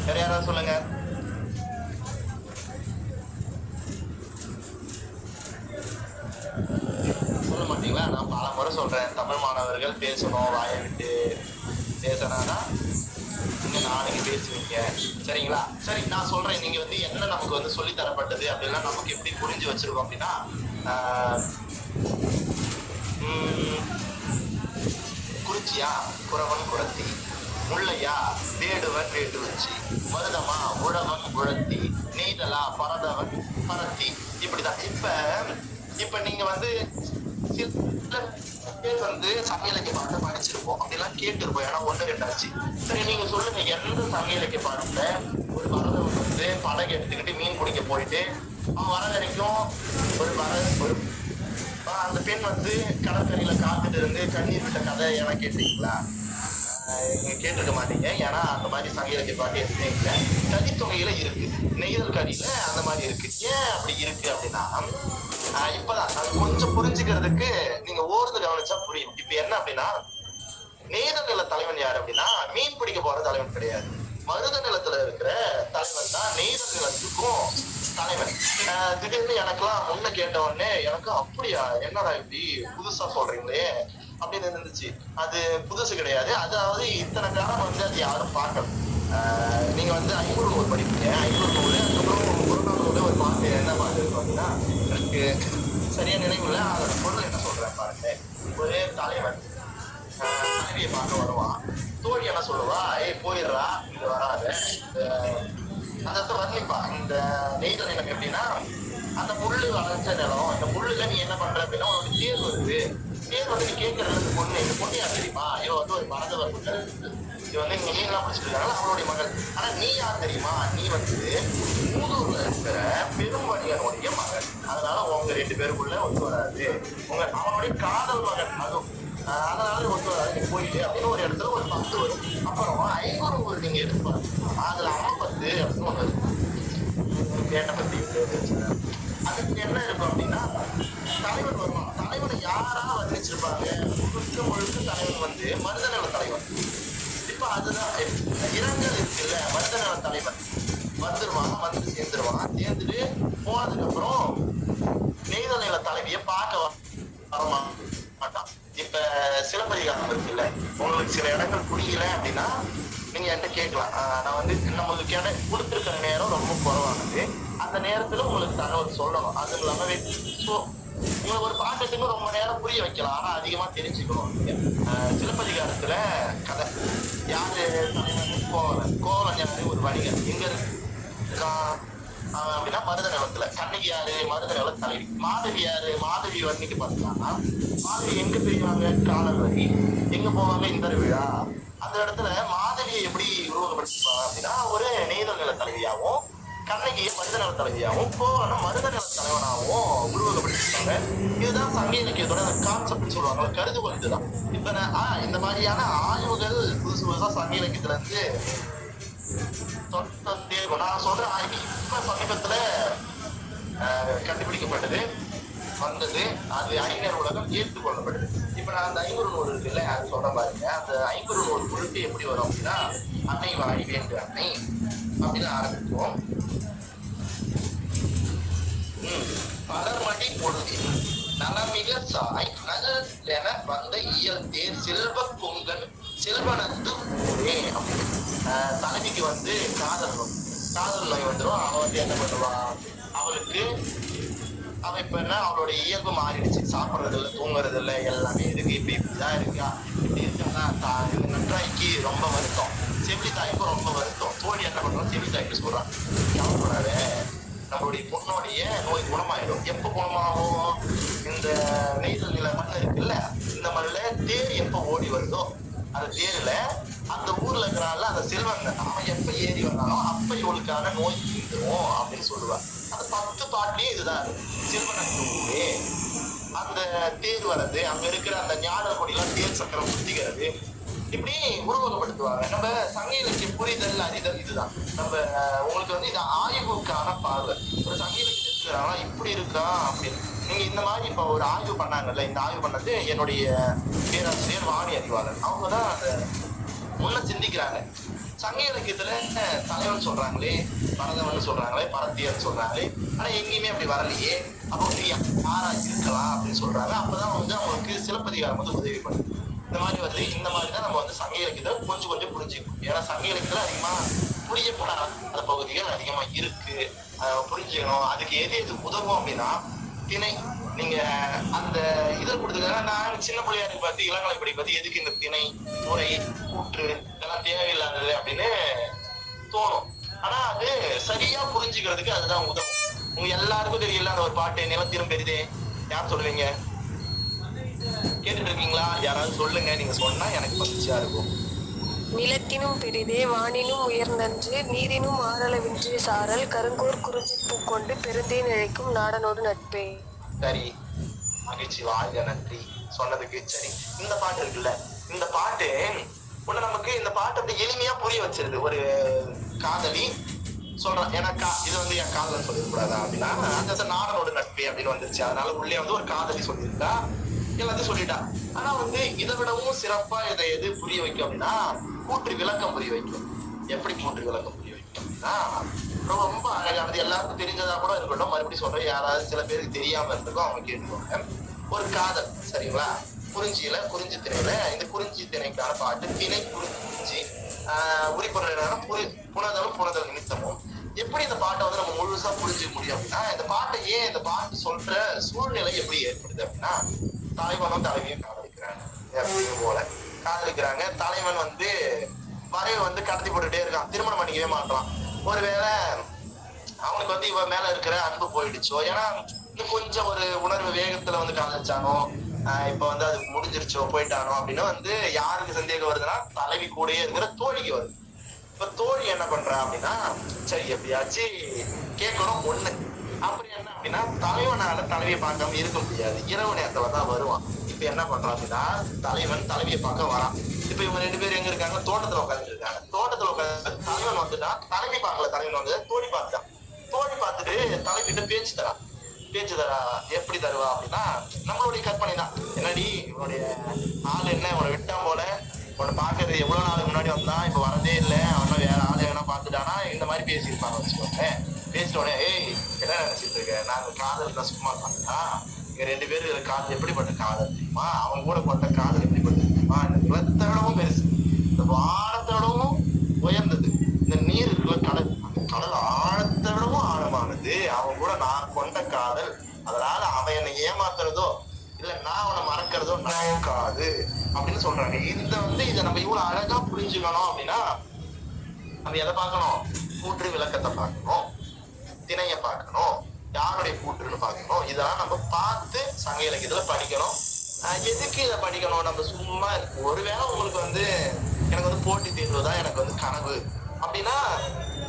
வேற யாராவது சொல்லுங்க. சொல்ல மாட்டீங்களா? நான் பல முறை சொல்றேன், தமிழ் மாணவர்கள் பேசணும், வாயை விட்டு பேசினாதான் நீங்க நாளைக்கு பேசுவீங்க. சரிங்களா? சரி, நான் சொல்றேன். நீங்க வந்து என்ன நமக்கு வந்து சொல்லி தரப்பட்டது அப்படின்னா நமக்கு எப்படி புரிஞ்சு வச்சிருக்கோம் அப்படின்னா குறிச்சியா குறவன் குறத்தி, முல்லையா வேடுவன் வேட்டுவச்சி, மருதமா உழவன் உழத்தி, நெய்தலா பரதவன் பரத்தி. இப்படிதான். இப்ப நீங்க வந்து வந்து சங்க இலக்கிய பாட்டை படிச்சிருப்போம், அப்படிலாம் கேட்டிருப்போம். ஏன்னா 1 2 ஆச்சு. சரி, நீங்க சொல்லுங்க, எந்த சங்க இலக்கிய பாட்டுல ஒரு பரதவன் வந்து படகு எடுத்துக்கிட்டு மீன் பிடிக்க போயிட்டு அவன் வர வரைக்கும் ஒரு அந்த பெண் வந்து கடற்கரையில காத்துட்டு இருந்து கண்ணீர் விட்ட கதை எல்லாம் கேட்டீங்களா? கேட்டிருக்க மாட்டீங்க. ஏன்னா அந்த மாதிரி சங்க இலக்கிய பாட்டு எதுவுமே இல்லை. கலித்தொகையில இருக்கு, நெய்தல் கடியில அந்த மாதிரி இருக்கு. ஏன் அப்படி இருக்கு அப்படின்னா இப்பதான் அது கொஞ்சம் புரிஞ்சுக்கிறதுக்கு நீங்க ஓர்ந்து கவனிச்சா புரியும். இப்ப என்ன அப்படின்னா நெய்தல் நில தலைவன் யாரு அப்படின்னா மீன் பிடிக்க போற தலைவன் கிடையாது. மருத நிலத்துல இருக்கிற தலைவன் தான் நெய்தல் நிலத்துக்கும் தலைவன். திடீர்னு எனக்கெல்லாம் முன்ன கேட்ட உடனே எனக்கு அப்படியா, என்னடா இப்படி புதுசா சொல்றீங்களே அப்படின்னு இருந்துச்சு. அது புதுசு கிடையாது. அதாவது இத்தனை காலம் வந்து அது யாரும் பார்க்கல. நீங்க வந்து 500 நூல் படிப்பீங்க. 500 நூல், அதுக்கப்புறம் குருநானூர்ல ஒரு பாட்டு, என்ன பாட்டு இருக்கும் அப்படின்னா எனக்கு சரியா நினைவுல அதோட பொருள் என்ன சொல்றேன் பாருங்க. ஒரு தலைவன் தலைவியை பார்க்க வருவான். தோழி என்ன சொல்லுவா, போயிடுறா, இங்க வராத. அதை வர்ணிப்பா. இந்த நெய்தல் நிலம் எப்படின்னா அந்த முள்ளு வளர்ச்ச நிலம், இந்த முள்ளுல நீ என்ன பண்ற அப்படின்னா உனக்கு தேர் வருது. தேர் வந்து நீ கேட்கறது பொண்ணு, இந்த பொண்ணு யார் தெரியுமா? இவ வந்து ஒரு மரதவர் மகள், இது வந்து இங்க மீன்லாம் பிடிச்சிருக்காங்க, அவளுடைய மகள். ஆனா நீ யார் தெரியுமா? நீ வந்து மூதூர்ல இருக்கிற பெரும்படியனுடைய மகள். அதனால உங்க 2 பேருக்குள்ள ஒத்து வராது. அவனுடைய காதல் மகன் அதுவும், அதனால ஒத்து வராது, நீ போயிட்டு அப்படின்னு ஒரு இடத்துல ஒரு 10 வரும். அப்புறம் 500 ஒரு நீங்க எடுத்துப்பாரு, அதுல 50 அப்படின்னு ஒண்ணு கேட்ட பத்தி அதுக்கு என்ன இருக்கும் அப்படின்னா தலைவன் வருவான். தலைவனை யாரா வர்ணிச்சிருப்பாங்க? முழுக்க தலைவன் வந்து மருதநல தலைவன். இப்ப அதுதான் இரங்கல் இருக்குல்ல, மருதநல தலைவன் வந்துருவான், வந்து சேர்ந்துருவான். சேர்ந்துட்டு போனதுக்கு அப்புறம் நெய்தல் நில தலைவியை பார்க்க வரமாட்டான். இப்ப சிலப்பதிகாரம் இருக்குல்ல, உங்களுக்கு சில இடங்கள் புரியல அப்படின்னா நீங்க என்கிட்ட கேட்கலாம். நான் வந்து நம்மளுக்கு கொடுத்துருக்கிற நேரம் ரொம்ப குறைவானது. அந்த நேரத்துல உங்களுக்கு தகவல் சொல்லணும். அது இல்லாம உங்களுக்கு ஒரு பாட்டுக்கு ரொம்ப நேரம் புரிய வைக்கலாம், ஆனா அதிகமா தெரிஞ்சுக்கணும். சிலப்பதிகாரத்துல கதை யாரு தலைவன்? கோவலன் யாரு? ஒரு வணிகன். எங்க இருக்கான் அப்படின்னா மருத நிலத்துல. கண்ணகி யாரு? மருத நில தலைவி. மாதவி யாரு? மாதவி வன்னிக்கு பார்த்தீங்கன்னா மாதவி எங்க தெரியுவாங்க? காணல் வரி. எங்க போவாங்க? இந்த விழா. அந்த இடத்துல மாதவியை எப்படி உருவகப்படுத்திப்பாங்க அப்படின்னா ஒரு நெய்தல் நில தலைவியாவும், கண்ணகியை மருதநல தலைவியாகவும் கோவலனை மருதநல தலைவனாகவும் உருவகப்படுத்திருக்காங்க. இதுதான் சங்க இலக்கியத்தோட கான்செப்ட் சொல்லுவாங்க, கருதுகோள் இதுதான். இப்ப இந்த மாதிரியான ஆய்வுகள் புதுசு புதுசா சங்க இலக்கியத்துல இருந்து நான் சொல்ற ஆய்வு இப்ப சமீபத்துல கண்டுபிடிக்கப்பட்டது வந்தது. அது அறிஞர் உலகம் ஏற்றுக்கொள்ளப்படுது. இப்ப நான் அந்த 500 நூல் இருக்குல்ல, அது சொல்ற பாருங்க. அந்த 500 நூல் முழுக்க எப்படி வரும் அப்படின்னா, அன்னை வாழி வேண்டு அன்னை அப்படின்னு ஆரம்பிக்கும். பலர்மடி பொழுதில் நலமிக சாய் நகர் என வந்த இயல் தேர் செல்வ பொங்கல் செல்வனத்து அப்படின்னு தலைவிக்கு வந்து காதல் நோய் வந்துடும். அவன் வந்து என்ன பண்ணுவான், அவளுக்கு அவன் இப்ப என்ன, அவளோட இயல்பு மாறிடுச்சு. சாப்பிடுறது இல்லை, தூங்குறது இல்லை, எல்லாமே இருக்கு. இப்ப இப்படிதான் இருக்கா, இப்படி இருக்கான்னா நன்றாய்க்கு ரொம்ப வருத்தம், செவிலி தாய்க்கும் ரொம்ப வருத்தம். தோழி என்ன பண்றோம், செவிலி தாய்க்கு சொல்றான், கவலைப்படாத, நம்மளுடைய பொண்ணுடைய நோய் குணமாயிடும். எப்ப குணமாகும், இந்த நெய்தல் நில மண் இருக்குல்ல, இந்த மண்ணுல தேர் எப்ப ஓடி வருதோ, அந்த தேர்ல அந்த ஊர்ல இருக்கிறாள் அந்த செல்வன் அவன் எப்ப ஏறி வந்தாலும் அப்ப இவளுக்கான நோய் தீர்ந்துடும் அப்படின்னு சொல்லுவான். அந்த 10 பாட்டுலயும் இதுதான் செல்வனுக்கு ஊரே அந்த தேர் வர்றது, அங்க இருக்கிற அந்த ஞான கொடியெல்லாம் தேர் சக்கரம் சுத்திக்கிறது, இப்படி உருவகப்படுத்துவாங்க. நம்ம சங்க இலக்கிய புரிதல் அறிதல் இதுதான். நம்ம உங்களுக்கு வந்து இது ஆய்வுக்கான பார்வை. ஒரு சங்க இலக்கியம் இருக்கிறாங்களா இப்படி இருக்கா அப்படின்னு நீங்க இந்த மாதிரி இப்ப ஒரு ஆய்வு பண்ணாங்கல்ல, இந்த ஆய்வு பண்ணது என்னுடைய பேராசிரியர் வாணி அறிவாளர். அவங்கதான் அந்த முன்ன சிந்திக்கிறாங்க. சங்க இலக்கியத்துல தலைவன் சொல்றாங்களே, பரதவன் சொல்றாங்களே, பரத்தியர் சொல்றாங்களே, ஆனா எங்கேயுமே அப்படி வரலையே, அப்ப வந்து யாரா இருக்கலாம் அப்படின்னு சொல்றாங்க. அப்பதான் வந்து அவங்களுக்கு சிலப்பதிகாரம் வந்து உதவி பண்ணுது. இந்த மாதிரி வந்து இந்த மாதிரிதான் நம்ம வந்து சங்க இலக்கியத்தை கொஞ்சம் கொஞ்சம் புரிஞ்சுக்கணும். ஏன்னா சங்க இலக்கியத்துல அதிகமா புரியப்படாத அந்த பகுதிகள் அதிகமா இருக்கு, புரிஞ்சுக்கணும். அதுக்கு எது உதவும் அப்படின்னா திணை. நீங்க அந்த இதை கொடுத்துருக்காங்க. நான் சின்ன பிள்ளையா இருக்கு பார்த்து இளங்கலை படி பார்த்து எதுக்கு இந்த திணை, துறை, கூற்று இதெல்லாம் தேவையில்லாதது அப்படின்னு தோணும். ஆனா அது சரியா புரிஞ்சுக்கிறதுக்கு அதுதான் உதவும். உங்க எல்லாருக்கும் தெரியல அந்த ஒரு பாட்டு, நிலத்திலும் பெரிதே, யார் சொல்லுவீங்க? கேட்டுட்டு இருக்கீங்களா? யாராவது சொல்லுங்க. நீங்க சொன்னா எனக்கு மகிழ்ச்சியா இருக்கும். நிலத்தினும் பெரிதே வானினும் உயர்ந்தன்று நீரினும் ஆறளவின்றி சாரல் கருங்கூர் குறிஞ்சி பூக்கொண்டு பெருந்தேன் இழைக்கும் நாடனோடு நட்பே. சரி, மகிழ்ச்சி, வாழ்க, நன்றி சொன்னதுக்கு. சரி, இந்த பாட்டு இருக்குல்ல, இந்த பாட்டு உன்ன நமக்கு இந்த பாட்டு அப்படி எளிமையா புரிய வச்சிருது. ஒரு காதலி சொல்றான், எனக்கு இது வந்து என் காதலன் சொல்லிடக்கூடாதா அப்படின்னா, அந்த நாடனோட நட்பே அப்படின்னு வந்துருச்சு. அதனால உள்ளே வந்து ஒரு காதலி சொல்லியிருக்கா, எல்லாத்தையும் சொல்லிட்டா. ஆனா வந்து இதை விடவும் சிறப்பா இதை எது புரிய வைக்கும் அப்படின்னா, கூற்று விளக்கம் புரிய வைக்கும். எப்படி கூற்று விளக்கம் புரிய வைக்கும் அப்படின்னா, ரொம்ப அழகானது. எல்லாருக்கும் தெரிஞ்சதா கூட இருக்கட்டும், மறுபடியும் சொல்றேன், யாராவது சில பேருக்கு தெரியாம இருந்திருக்கும், அவங்க கேட்டுக்கோங்க. ஒரு காதல், சரிங்களா? குறிஞ்சியில குறிஞ்சி திணையில இந்த குறிஞ்சி திணைக்கான பாட்டு. திணை குறிஞ்சி உரிப்பொருளான புனதலும் நிமித்தமும். எப்படி இந்த பாட்டை வந்து நம்ம முழுசா புரிஞ்சுக்க முடியும் அப்படின்னா, இந்த பாட்டை ஏன் இந்த பாட்டு சொல்ற சூழ்நிலை எப்படி ஏற்படுது அப்படின்னா, தலைவனும் தலைவியும் காதலிக்கிறாங்க. எப்பயும் போல காதலிக்கிறாங்க. தலைவன் வந்து மறைவை வந்து கடத்தி போட்டுட்டே இருக்கான், திருமணம் பண்ணிக்கவே மாட்டான். ஒருவேளை அவனுக்கு வந்து இவன் மேல இருக்கிற அன்பு போயிடுச்சோ, ஏன்னா இன்னும் கொஞ்சம் ஒரு உணர்வு வேகத்துல வந்து காதலிச்சானோ, இப்ப வந்து அது முடிஞ்சிருச்சோ, போயிட்டானோ அப்படின்னு வந்து யாருக்கு சந்தேகம் வருதுன்னா, தலைவி கூடயே இருக்கிற தோழிக்கு வருது. இப்ப தோழி என்ன பண்றா அப்படின்னா, சரி எப்படியாச்சும் கேட்கணும் ஒண்ணு. அப்படி என்ன அப்படின்னா, தலைவனால தலைவியை பார்க்காம இருக்க முடியாது, இரவு நேரத்துல தான் வருவான். இப்ப என்ன பண்றான் அப்படின்னா, தலைவன் தலைவியை பார்க்க வரான். இப்ப இவங்க 2 பேரும் எங்க இருக்காங்க, தோட்டத்துல உட்காந்துட்டு இருக்காங்க. தோட்டத்துல உட்காந்து தலைவன் வந்துட்டான், தலைவி பார்க்கல, தலைவன் வந்து தோழி பார்த்துட்டான். தோழி பார்த்துட்டு தலைவிட்ட பேச்சு தரா. எப்படி தருவா அப்படின்னா, நம்மளுடைய கற்பனை தான். என்னடி இவனுடைய ஆள் என்ன, உன்னை விட்டான் போல, உன்னை பாக்குறது எவ்வளவு நாளுக்கு முன்னாடி வந்தான், இப்ப வரதே இல்லை, அவன் வேற ஆளு எவனா பார்த்துட்டானா, இந்த மாதிரி பேசியிருப்பாங்க வச்சுக்கோங்க. பேசிட்டோடனே, ஏய் என்ன நினைச்சிட்டு இருக்க, நாங்க காதல் தான் சும்மா பார்த்தா, இங்க 2 பேரு காதல் எப்படிப்பட்ட காதல் தெரியுமா, அவங்க கூட போட்ட காதல் எப்படிப்பட்ட தெரியுமா, இந்த நிலத்தை விடவும் பெருசு, இந்த வானத்தை விடவும் உயர்ந்தது, இந்த நீர் இருக்கிற கடல், அந்த கடல் ஆழத்தை விடவும் ஆழமானது, அவன் கூட நான் கொண்ட காதல். அதனால அவன் என்னை ஏமாத்துறதோ இல்ல நான் அவனை மறக்கிறதோ நடக்காது அப்படின்னு சொல்றாங்க. இந்த வந்து இதை நம்ம இவ்வளவு அழகா புரிஞ்சுக்கணும் அப்படின்னா, நம்ம எதை பார்க்கணும், கூற்று விளக்கத்தை பார்க்கணும், திணைய பார்க்கணும், யாருடைய கூற்றுன்னு பார்க்கணும். இதெல்லாம் நம்ம பார்த்து சங்க இலக்கியத்துல படிக்கணும். எதுக்கு இதை படிக்கணும், நம்ம சும்மா ஒருவேளை உங்களுக்கு வந்து எனக்கு வந்து போட்டி தேர்வு தான் எனக்கு வந்து கனவு அப்படின்னா,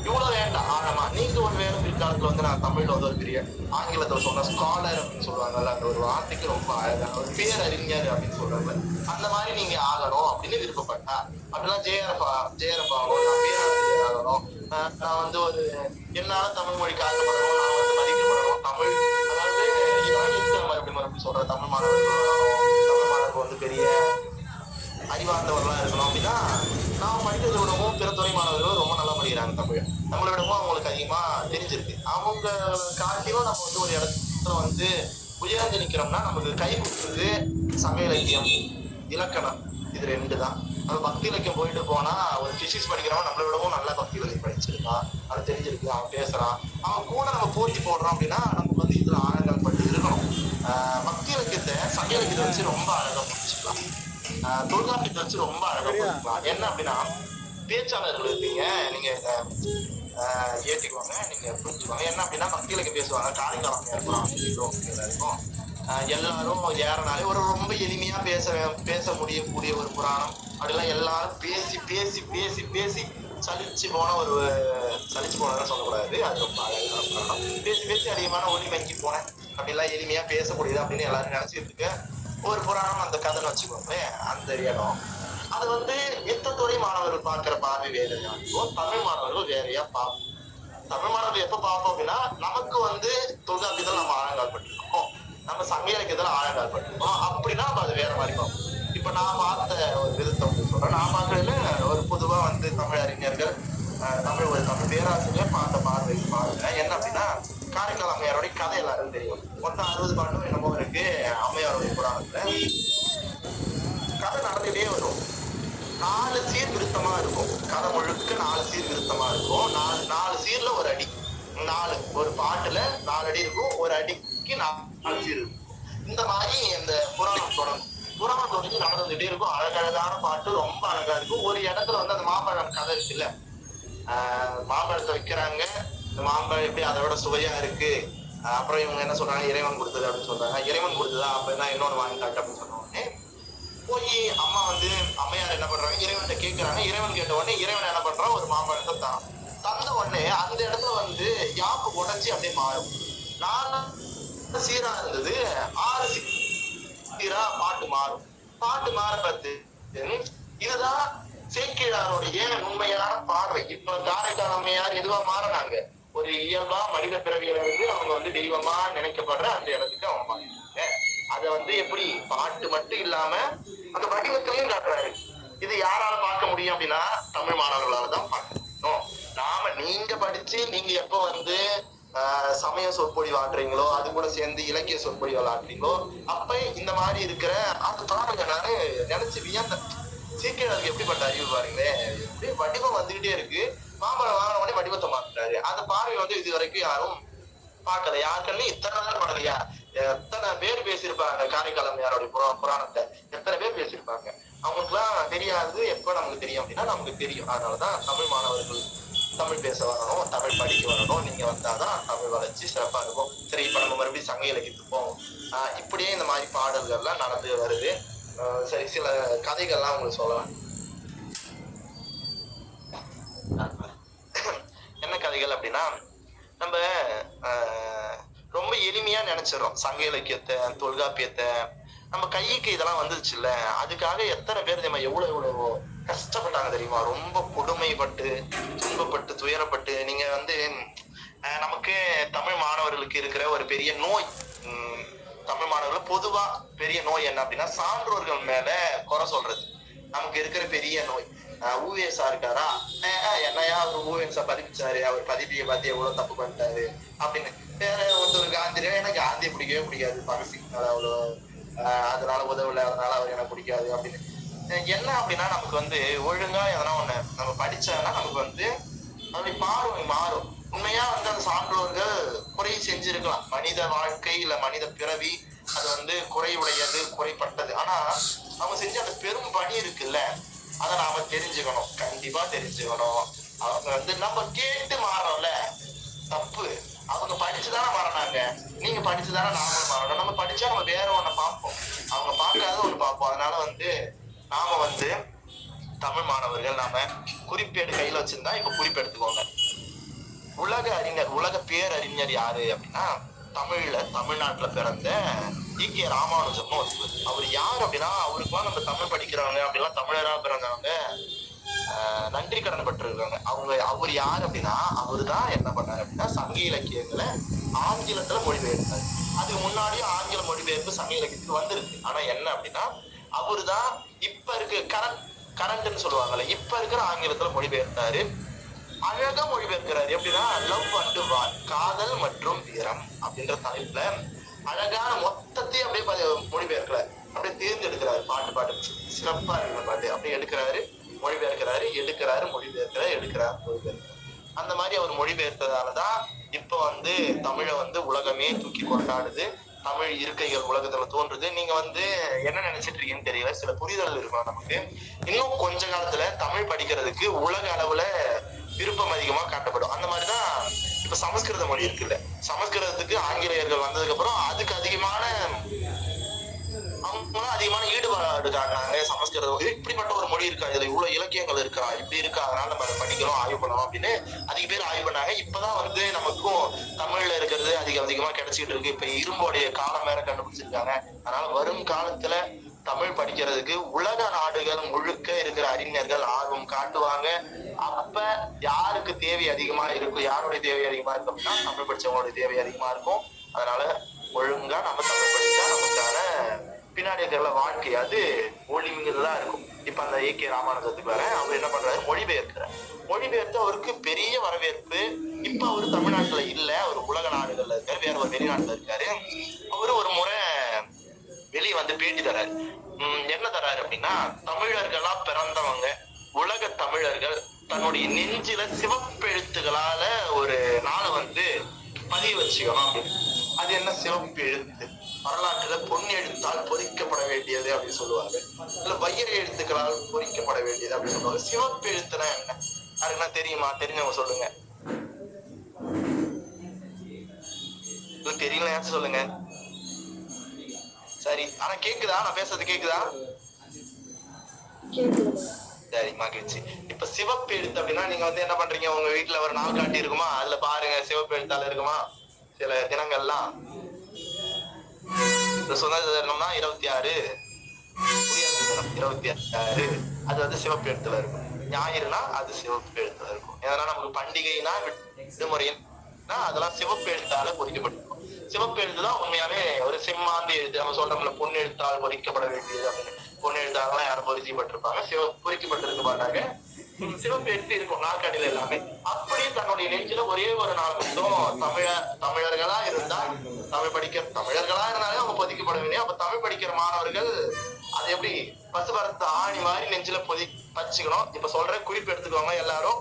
இவ்வளவு வேண்டாம் ஆழமா நீங்க ஒரு வேலை பிற்காலத்துல வந்து நான் தமிழ்ல வந்து ஒரு பெரிய ஆங்கிலத்துல சொன்ன ஸ்காலர் அப்படின்னு சொல்லுவாங்கல்ல, அந்த ஒரு வார்த்தைக்கு ரொம்ப அழகான ஒரு பேரறிஞர் அப்படின்னு சொல்றாங்க. அந்த மாதிரி நீங்க ஆகணும் அப்படின்னு விருப்பப்பட்டா அப்படிலாம் ஜெயரப்பா ஆகணும், நான் பேராசிரியர் ஆகணும், நான் வந்து ஒரு என்னால தமிழ் மொழிக்கு ஆக்கப்படணும், நான் வந்து மதிக்கப்படணும், தமிழ் அதாவது இதெல்லாம் இருக்கிற மறுபடியும் சொல்ற தமிழ் மாணவர்கள் தமிழ் மாணவர்கள் வந்து பெரிய அறிவார்ந்தவர்களா இருக்கணும் அப்படின்னா நான் படித்ததை விடவும் பிற துறை மாணவர்கள் ரொம்ப நல்லா படிக்கிறாங்க. நம்மளை விடவும் அவங்களுக்கு அதிகமா தெரிஞ்சிருக்கு. அவங்க காட்டிலும் நம்ம வந்து ஒரு இடத்துல வந்து உயர்ந்து நிக்கிறோம்னா நமக்கு கை கொடுக்குறது சமய இலக்கியம், இலக்கணம், இது 2 தான். நம்ம பக்தி இலக்கியம் போயிட்டு போனா ஒரு பிசிக்ஸ் படிக்கிறவன் நம்மளை விடவும் நல்லா பக்தி இலக்கியம் படிச்சிருக்கான், அது தெரிஞ்சிருக்கு, அவன் பேசுறான், அவன் கூட நம்ம போட்டி போடுறோம் அப்படின்னா நமக்கு வந்து இதுல ஆழங்கள் பட்டு இருக்கணும். பக்தி இலக்கியத்தை சமய இலக்கியத்தை வச்சு ரொம்ப அழகா முடிச்சுக்கலாம், தொல்காப்பியத்தை வச்சு ரொம்ப அழகா முடிச்சுக்கலாம். என்ன அப்படின்னா பேச்சாளர்கள் இருப்பீங்க, நீங்க ஏற்றிக்குவாங்க, நீங்க புரிஞ்சுக்குவாங்க. என்ன அப்படின்னா பக்தி இலக்கியம் பேசுவாங்க, காரைக்காலம் இருக்கும் எல்லாரும் ஏறனாலே ஒரு ரொம்ப எளிமையா பேச முடியக்கூடிய ஒரு புராணம் அப்படிலாம் எல்லாரும் பேசி பேசி பேசி பேசி சலிச்சு போனதான் சொல்லக்கூடாது, அது ரொம்ப அழகான புராணம். பேசி பேசி அதிகமான ஒளி வங்கி போனேன் அப்படிலாம் எளிமையா பேசக்கூடியது அப்படின்னு எல்லாரும் நினைச்சிட்டு இருக்க ஒரு புராணம் அந்த கதைன்னு வச்சுக்கோங்க. அந்த இடம் அது வந்து எத்த துறை மாணவர்கள் பார்க்கிற பார்வை வேறையா இருக்கும், தமிழ் மாணவர்கள் வேறையா பார்ப்போம். தமிழ் மாணவர்கள் எப்ப பார்ப்போம் அப்படின்னா நமக்கு வந்து தொல்காப்பியத்தில் நம்ம ஆழங்கால் பட்டிருக்கோம், நம்ம சங்க இலக்கியத்துல ஆழங்கால் பட்டிருக்கோம் அப்படின்னா நம்ம அது வேற மாதிரி பார்ப்போம். இப்ப நான் பார்த்த ஒரு விருத்தம் அப்படின்னு சொல்றேன், நான் பார்க்கறதுல ஒரு பொதுவா வந்து தமிழ் அறிஞர்கள் தமிழ் பேராசிரியர் பார்த்த பார்வை பாருங்க. என்ன அப்படின்னா காரைக்கால் அம்மையாருடைய கதை எல்லாரும் தெரியும், மொத்தம் 60 பாட்டும் என்னமோ இருக்கு அம்மையாருடைய புராணத்துல. கதை நடந்துட்டே வரும், 4 சீர் விருத்தமா இருக்கும், கதை முழுக்க 4 சீர் விருத்தமா இருக்கும். 4 சீர்ல ஒரு அடி, 4 ஒரு பாட்டுல 4 அடி இருக்கும், ஒரு அடிக்கு 4 சீர் இருக்கும். இந்த மாதிரி இந்த புராணம் தொடங்கி நடந்துகிட்டே இருக்கும். அழகழகான பாட்டு, ரொம்ப அழகா இருக்கும். ஒரு இடத்துல வந்து அந்த மாம்பழம் கதை இருக்குல்ல, மாம்பழத்தை வைக்கிறாங்க, இந்த மாம்பழம் எப்படி அதை விட சுவையா இருக்கு, அப்புறம் இவங்க என்ன சொல்றாங்க, இறைவன் கொடுத்தது அப்படின்னு சொல்றாங்க. இறைவன் கொடுத்ததா அப்ப என்ன இன்னொரு வாங்கி காட்டு அப்படின்னு சொன்ன உடனே போய் அம்மா வந்து அம்மையார் என்ன பண்றாங்க, இறைவன்கிட்ட கேட்கிறாங்க. இறைவன் கேட்ட உடனே இறைவன் என்ன பண்றான், ஒரு மாம்பழத்தை தந்த உடனே அந்த இடத்துல வந்து யாப்பு உடஞ்சி அப்படியே மாறும். 4 சீரா இருந்தது, 6 சீரா பாட்டு மாறும். பாட்டு மாற பார்த்து இதுதான் சேக்கிழாருடைய உண்மையான பார்வை. இப்ப காரைக்கால் அம்மையார் எதுவா மாறினாங்க, ஒரு இயல்பா மனித பிறவியில இருந்து அவங்க வந்து தெய்வமா நினைக்கப்படுற அந்த இடத்துக்கு அவங்க மாறினாங்க. அத வந்து எப்படி பாட்டு மட்டும் இல்லாம அந்த வடிவத்திலையும் காட்டுறாரு. இது யாரால பார்க்க முடியும் அப்படின்னா தமிழ் மாணவர்களால தான் பார்க்கணும். நீங்க படிச்சு நீங்க எப்ப வந்து சமய சொற்பொழிவு ஆட்டுறீங்களோ, அது கூட சேர்ந்து இலக்கிய சொற்பொழிவு ஆட்டுறீங்களோ, அப்ப இந்த மாதிரி இருக்கிற அந்த பாருங்க, நானு நினைச்சு வியந்த சீக்கிரம் எப்படிப்பட்ட அறிவு பாருங்களேன், எப்படி வடிவம் வந்துகிட்டே இருக்கு. மாம்பழம் வாங்கின உடனே வடிவத்தை மாத்துறாரு. அந்த பார்வை வந்து இது வரைக்கும் யாரும் பார்க்கல, யாருக்கன்னு இத்தனை நாள் படலையா, எத்தனை பேர் பேசியிருப்பாங்க காரைக்கால் அம்மையாருடைய புராணத்தை, எத்தனை பேர் பேசியிருப்பாங்க. அவங்களுக்கு எல்லாம் தெரியாது. எப்ப நமக்கு தெரியும் அப்படின்னா நமக்கு தெரியும். அதனாலதான் தமிழ் மாணவர்கள் தமிழ் பேச வரணும், தமிழ் படிக்க வரணும். நீங்க வந்தாதான் தமிழ் வளர்ச்சி சிறப்பா இருக்கும். சரி, இப்ப நம்ம மறுபடியும் சங்க இலக்கியத்துக்கு போவோம். இப்படியே இந்த மாதிரி பாடல்கள்லாம் நடந்து வருது. சரி, சில கதைகள்லாம் உங்களுக்கு சொல்லலாம். என்ன கதைகள் அப்படின்னா, நம்ம ரொம்ப எளிமையா நினைச்சிடறோம் சங்க இலக்கியத்தை, தொல்காப்பியத்தை. நம்ம கைக்கு இதெல்லாம் வந்துருச்சு இல்ல, அதுக்காக எத்தனை பேர் நம்ம எவ்வளவு கஷ்டப்பட்டாங்க தெரியுமா, ரொம்ப கொடுமைப்பட்டு துன்பப்பட்டு துயரப்பட்டு. நீங்க வந்து நமக்கு தமிழ் மாணவர்களுக்கு இருக்கிற ஒரு பெரிய நோய், தமிழ் மாணவர்கள் பொதுவா பெரிய நோய் என்ன அப்படின்னா சான்றோர்கள் மேல குறை சொல்றது நமக்கு இருக்கிற பெரிய நோய். ஊவேசா இருக்காரா, என்னையா அவர் ஊவேசா பதிப்பிச்சாரு, அவர் பதிப்பிய பார்த்து எவ்வளவு தப்பு பண்ணிட்டாரு அப்படின்னு. வேற ஒரு காந்தியா, எனக்கு காந்தியை பிடிக்கவே பிடிக்காது, பகத்சிங் அவ்வளவு அதனால உதவல, அதனால அவர் எனக்கு பிடிக்காது அப்படின்னு. என்ன அப்படின்னா நமக்கு வந்து ஒழுங்கா எதனா ஒண்ணு நம்ம படிச்சோம்னா நமக்கு வந்து அப்படி பார்வை மாறும். உண்மையா வந்து அந்த சான்றோர்கள் குறை செஞ்சிருக்கலாம், மனித வாழ்க்கை இல்ல மனித பிறவி அது வந்து குறையுடையது, குறைப்பட்டது. ஆனா அவங்க செஞ்ச அந்த பெரும் பணி இருக்குல்ல, அதை நாம தெரிஞ்சுக்கணும், கண்டிப்பா தெரிஞ்சுக்கணும். அவங்க வந்து நம்ம கேட்டு மாறோம்ல, தப்பு. அவங்க படிச்சுதானே மாறினாங்க, நீங்க படிச்சுதானே நாமளும் மாறணும். நம்ம படிச்சா நம்ம வேற ஒண்ணு பார்ப்போம், அவங்க பார்க்காத ஒண்ணு பார்ப்போம். அதனால வந்து நாம வந்து தமிழ் மாணவர்கள் நாம குறிப்பேடு கையில வச்சிருந்தா இப்ப குறிப்பு எடுத்துக்கோங்க. உலக அறிஞர், உலக பேரறிஞர் யாரு அப்படின்னா தமிழ்நாட்டுல பிறந்த ஈ.கே. ராமானுஜம்னு ஒருத்தர். அவர் யார் அப்படின்னா, அவருக்குலாம் நம்ம தமிழ் படிக்கிறவங்க அப்படிலாம் தமிழரா பிறந்தவங்க நன்றி கடன் பட்டிருக்காங்க. அவர் யார் அப்படின்னா, அவருதான் என்ன பண்ணாரு அப்படின்னா, சங்க இலக்கியங்களை ஆங்கிலத்துல மொழிபெயர்த்தாரு. அதுக்கு முன்னாடியும் ஆங்கில மொழிபெயர்ப்பு சங்க இலக்கியத்துக்கு வந்திருக்கு. ஆனா என்ன அப்படின்னா, அவருதான் இப்ப இருக்கு கரண்ட்னு சொல்லுவாங்கல்ல, இப்ப இருக்கிற ஆங்கிலத்துல மொழிபெயர்த்தாரு. அழகா மொழிபெயர்க்கிறாரு. எப்படின்னா, லவ் அண்ட் வார், காதல் மற்றும் வீரம் அப்படின்ற தலைப்புல அழகான மொத்தத்தையும் அப்படியே மொழிபெயர்க்கிறாரு. அப்படியே தேர்ந்தெடுக்கிறாரு. பாட்டு சிறப்பா இருக்கிற பாட்டு அப்படியே எடுக்கிறாரு, மொழிபெயர்க்கிறாரு, மொழிபெயர்க்கிறாரு. அந்த மாதிரி அவர் மொழிபெயர்த்ததாலதான் இப்ப தமிழை உலகமே தூக்கி கொண்டாடுது. தமிழ் இருக்கைகள் உலகத்துல தோன்றுது. நீங்க என்ன நினைச்சிட்டு இருக்கீங்கன்னு தெரியல, சில புரிதல் இருக்கும் நமக்கு. இன்னும் கொஞ்ச காலத்துல தமிழ் படிக்கிறதுக்கு உலக அளவுல விருப்பம் அதிகமா காட்டப்படும். அந்த மாதிரிதான் இப்ப சமஸ்கிருத மொழி இருக்குல்ல, சமஸ்கிருதத்துக்கு ஆங்கிலேயர்கள் வந்ததுக்கு அப்புறம் அதுக்கு அதிகமான ஈடுபாடு காட்டினாங்க. சமஸ்கிருதம் இப்படிப்பட்ட ஒரு மொழி இருக்கா, இதுல இவ்வளவு இலக்கியங்கள் இருக்கா, இப்படி இருக்கா, அதனால நம்ம அதை படிக்கிறோம், ஆய்வு பண்ணலாம் அப்படின்னு அதிக பேர் ஆய்வு பண்ணாங்க. இப்பதான் நமக்கும் தமிழ்ல இருக்கிறது அதிகமா கிடைச்சிட்டு இருக்கு. இப்ப இரும்போடைய காலம் வேற கண்டுபிடிச்சிருக்காங்க. அதனால வரும் காலத்துல தமிழ் படிக்கிறதுக்கு உலக நாடுகள் முழுக்க இருக்கிற அறிஞர்கள் ஆர்வம் காட்டுவாங்க. அப்ப யாருக்கு தேவை அதிகமா இருக்கும், யாருடைய தேவை அதிகமா இருக்கும் அப்படின்னா, தமிழ் படிச்சவங்களுடைய தேவை அதிகமா இருக்கும். அதனால ஒழுங்கா நம்ம தமிழ் படிச்சா நமக்கான பின்னாடி இருக்கிற வாழ்க்கை அது ஒளிமிங்கதான் இருக்கும். இப்ப அந்த ஈ.கே. ராமானுஜத்துக்கு வர அவர் என்ன பண்றாரு, மொழிபெயர்த்து அவருக்கு பெரிய வரவேற்பு. இப்ப அவரு தமிழ்நாட்டுல இல்ல, அவர் உலக நாடுகள்ல இருக்காரு, வேற ஒரு வெளிநாட்டுல இருக்காரு. அவரு ஒரு முறை வெளியே பேட்டி தராரு. என்ன தராரு அப்படின்னா, தமிழர்களா பிறந்தவங்க, உலக தமிழர்கள் தன்னுடைய நெஞ்சில சிவப்பெழுத்துகளால ஒரு நாளை பதிவு வச்சுக்கணும் அப்படின்னு. அது என்ன சிவப்பு எழுத்து, வரலாற்றுல பொன் எழுத்தால் பொறிக்கப்பட வேண்டியது அப்படின்னு சொல்லுவாங்க, இல்ல வைர எழுத்துக்களால் பொறிக்கப்பட வேண்டியது அப்படின்னு சொல்லுவாங்க. சிவப்பு எழுத்துனா என்ன, யாருக்குன்னா தெரியுமா? தெரிஞ்சவங்க சொல்லுங்க. தெரியல, சொல்லுங்க. சரி, ஆனா கேக்குதா? நான் பேசுறது கேக்குதா? சரி, மகிழ்ச்சி. இப்ப சிவப்பு எழுத்து அப்படின்னா, நீங்க என்ன பண்றீங்க, உங்க வீட்டுல ஒரு நாள் காட்டி இருக்குமா, அதுல பாருங்க சிவப்பு எழுத்தால இருக்குமா. சில தினங்கள்லாம் சுதந்திர தினம்னா 26, குடியரசு தினம் 26, அது சிவப்பு எழுத்துல இருக்கும். ஞாயிறுனா அது சிவப்பு எழுத்துல இருக்கும். ஏன்னா நமக்கு பண்டிகைனா விடுமுறைன்னா அதெல்லாம் சிவப்பு எழுத்தால பொறிக்கப்பட்டிருக்கும். சிவப்பு எழுத்துதான் உண்மையாவே ஒரு சிம்மாந்தி எழுத்து. நம்ம சொல்றோம்ல, பொன் எழுத்தால் பொறிக்கப்பட வேண்டியது அப்படின்னு. பொன் எழுத்தாலாம் யாரும் பொறிக்கப்பட்டிருப்பாங்க, பொறிக்கப்பட்டிருக்க மாட்டாங்க. சிவப்பு எழுத்து இருக்கும் நாற்காட்டில எல்லாமே. அப்படியே தன்னுடைய நெஞ்சில ஒரே ஒரு நாள் மட்டும் தமிழர்களா இருந்தா, தமிழர்களா இருந்தாலே அவங்க பொதிக்கப்பட வேண்டிய. அப்ப தமிழ் படிக்கிற மாணவர்கள் அது எப்படி பசுபரத்து ஆணி மாதிரி நெஞ்சில பச்சுக்கணும். இப்ப சொல்ற குறிப்பு எடுத்துக்கோங்க எல்லாரும்.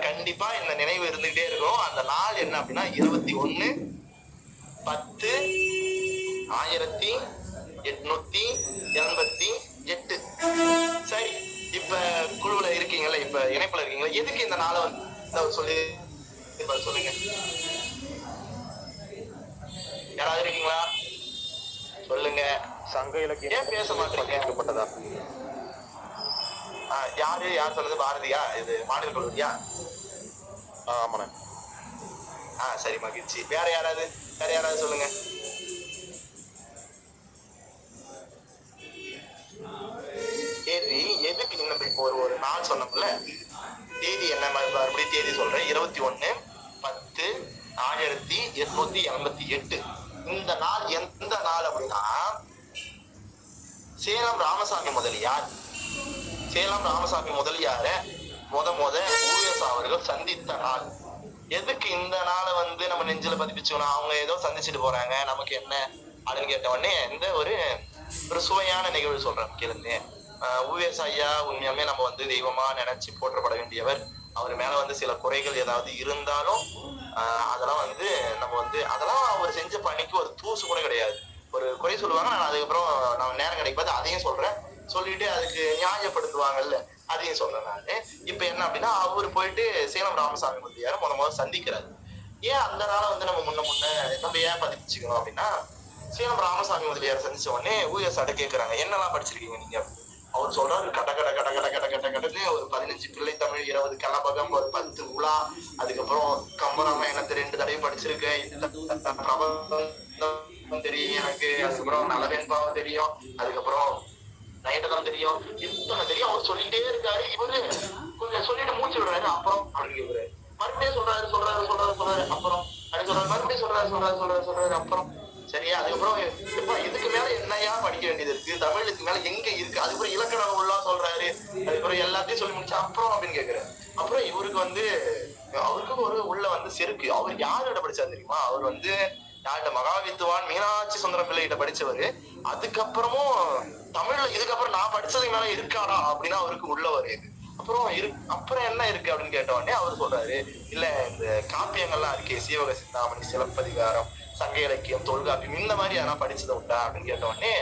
கண்டிப்பா இந்த நினைவு இருந்துகிட்டே இருக்கும். அந்த நாள் என்ன அப்படின்னா, 21/10/1888. சரி, இப்ப குழுவுல இருக்கீங்கல்ல, இப்ப இணைப்புல இருக்கீங்களா, எதுக்கு இந்த நாளை சொல்லி சொல்லுங்க. யாராவது இருக்கீங்களா? சொல்லுங்க. சங்க இலக்கியம் ஏன் பேச மாட்டேங்க? யார் சொன்னது? பாரதியா? இது மாநில கல்லூரியா? ஆமாண்ணே. சரி, மகிழ்ச்சி. வேற யாராவது சொல்லுங்க. சரி, எதுக்கு இன்னும் இப்போ ஒரு நாள் சொன்னோம்ல, தேதி என்ன, மறுபடியும் தேதி சொல்றேன். 21/10/1888. இந்த நாள் எந்த நாள் அப்படின்னா, சேலம் ராமசாமி முதலியார ஊஎஸ் அவர்கள் சந்தித்த நாள். எதுக்கு இந்த நாளை நம்ம நெஞ்சில பதிப்பிச்சுக்கணும்? அவங்க ஏதோ சந்திச்சுட்டு போறாங்க, நமக்கு என்ன அப்படின்னு கேட்ட உடனே இந்த ஒரு சுவையான நிகழ்வு சொல்றேன் கேளுங்க. ஊஎஸ் ஐயா உண்மையாலுமே நம்ம தெய்வமா நினைச்சு போற்றப்பட வேண்டியவர். அவர் மேல சில குறைகள் ஏதாவது இருந்தாலும் அதெல்லாம் நம்ம அதெல்லாம் அவர் செஞ்ச பணிக்கு ஒரு தூசு கூட கிடையாது. ஒரு குறை சொல்லுவாங்க, நான் அதுக்கப்புறம் நம்ம நேரம் கிடைக்காது அதையும் சொல்றேன். சொல்லிட்டு அதுக்கு நியாயப்படுத்துவாங்கல்ல, அதையும் சொல்றேன் நானு. இப்ப என்ன அப்படின்னா, அவரு போயிட்டு சேலம் ராமசாமி முதலியார முதல் சந்திக்கிறாரு. ஏன் அந்த நாளை நம்ம நம்ம ஏன் பதிப்பிச்சுக்கணும் அப்படின்னா, சேலம் ராமசாமி முதலியார சந்திச்ச உடனே ஊஎஸ் கேக்குறாங்க, என்னெல்லாம் படிச்சிருக்கீங்க நீங்க? அவர் சொல்றாரு கட கட கட கட கட கட கடன்னு ஒரு 15 பிள்ளை தமிழ், 20 கலபகம், ஒரு 10 உலா, அதுக்கப்புறம் கம்பராமாயணத்தை 2 தடவை படிச்சிருக்கேன், பிரபந்தம் தெரியும் எனக்கு, அதுக்கப்புறம் நலவெண்பாவம் தெரியும், அதுக்கப்புறம் நைட்டெல்லாம் தெரியும், இத்தனை தெரியும். அவர் சொல்லிட்டே இருக்காரு. இவரு கொஞ்சம் சொல்லிட்டு மூச்சு விடுறாரு. அப்புறம் அப்படின்னு கேக்குறாரு. மறுபடியும் சொல்றாரு அப்புறம் அப்படி சொல்றாரு. மறுபடியும் சொல்றாரு அப்புறம் சரியா. அதுக்கப்புறம் எப்ப இதுக்கு மேல என்னையா படிக்க வேண்டியது இருக்கு, தமிழுக்கு மேல எங்க இருக்கு, அதுக்கப்புறம் இலக்கண நூல்லாம் சொல்றாரு. அதுக்கப்புறம் எல்லாத்தையும் சொல்லி முடிச்சு அப்புறம் அப்படின்னு கேக்குறாரு. அப்புறம் இவருக்கு வந்து அவருக்கு ஒரு உள்ள வந்து செருக்கு. அவர் யாரோட படிச்சாரு தெரியுமா? அவர் வந்து யார்கிட்ட, மகாவித்துவான் மீனாட்சி சுந்தரம் பிள்ளைகிட்ட படிச்சவரு. அதுக்கப்புறமும் தமிழ்ல இதுக்கப்புறம் நான் படிச்சதுக்கு மேல இருக்காடா அப்படின்னு அவருக்கு உள்ள வருது. அப்புறம் என்ன இருக்கு அப்படின்னு கேட்ட உடனே அவர் சொல்றாரு, இல்ல இந்த காப்பியங்கள்லாம் இருக்கே, சீவக சிந்தாமணி, சிலப்பதிகாரம், சங்க இலக்கியம், தொல்காப்பியம், இந்த மாதிரி யாரா படிச்சதை உண்டா அப்படின்னு கேட்ட உடனே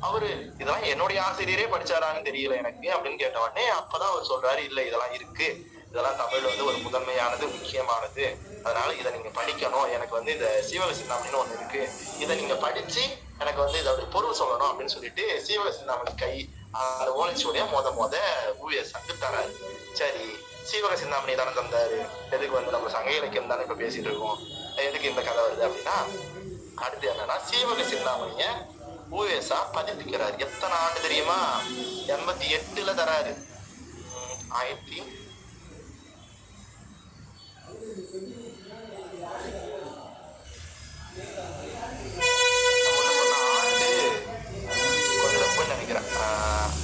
அவரு இதெல்லாம் என்னுடைய ஆசிரியரே படிச்சாரான்னு தெரியல எனக்கு அப்படின்னு கேட்ட உடனே அப்பதான் அவர் சொல்றாரு, இல்ல இதெல்லாம் இருக்கு, இதெல்லாம் தமிழ் வந்து ஒரு முதன்மையானது, முக்கியமானது, அதனால இதை நீங்க படிக்கணும். எனக்கு வந்து இந்த சீவக சிந்தாமணின்னு ஒண்ணு இருக்கு, இதை நீங்க படிச்சு எனக்கு வந்து இதோட பொருள் சொல்லணும் அப்படின்னு சொல்லிட்டு சீவக சிந்தாமணி கை அந்த ஓலைச்சுவடிய மொத ஊழியர்ஸாக்கு தராரு. சரி, சீவக சிந்தாமணி தானே தந்தாரு, எதுக்கு வந்து நம்ம சங்க இலக்கியம் தானே இப்ப பேசிட்டு இருக்கோம், எதுக்கு இந்த கதை வருது அப்படின்னா, அடுத்து என்னன்னா சீவக சிந்தாமணிய ஊஎஸ்ஆ பதிப்பிக்கிறாரு. எத்தனை ஆண்டு தெரியுமா? 88ல தராரு. 1000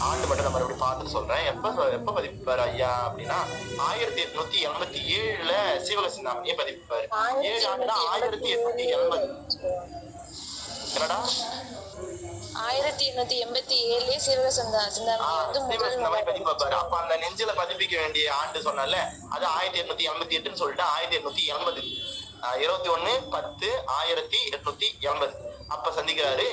ஆண்டு மட்டும் நம்ம மறுபடியும் பார்த்துட்டு சொல்றேன். எப்ப பதிப்பிப்பாரு ஐயா அப்படின்னா 1887ல சீவக சிந்தாமணியை பதிப்பிப்பாரு. 7 ஆண்டுனா 1880. என்னடா 1887 சீவக சிந்தாமணி பதிப்பாரு. அப்ப அந்த நெஞ்சில பதிப்பிக்க வேண்டிய ஆண்டு சொன்னால அது 1888ன்னு சொல்லிட்டு 1880 21/10/1880 அப்ப சந்திக்கிறாரு.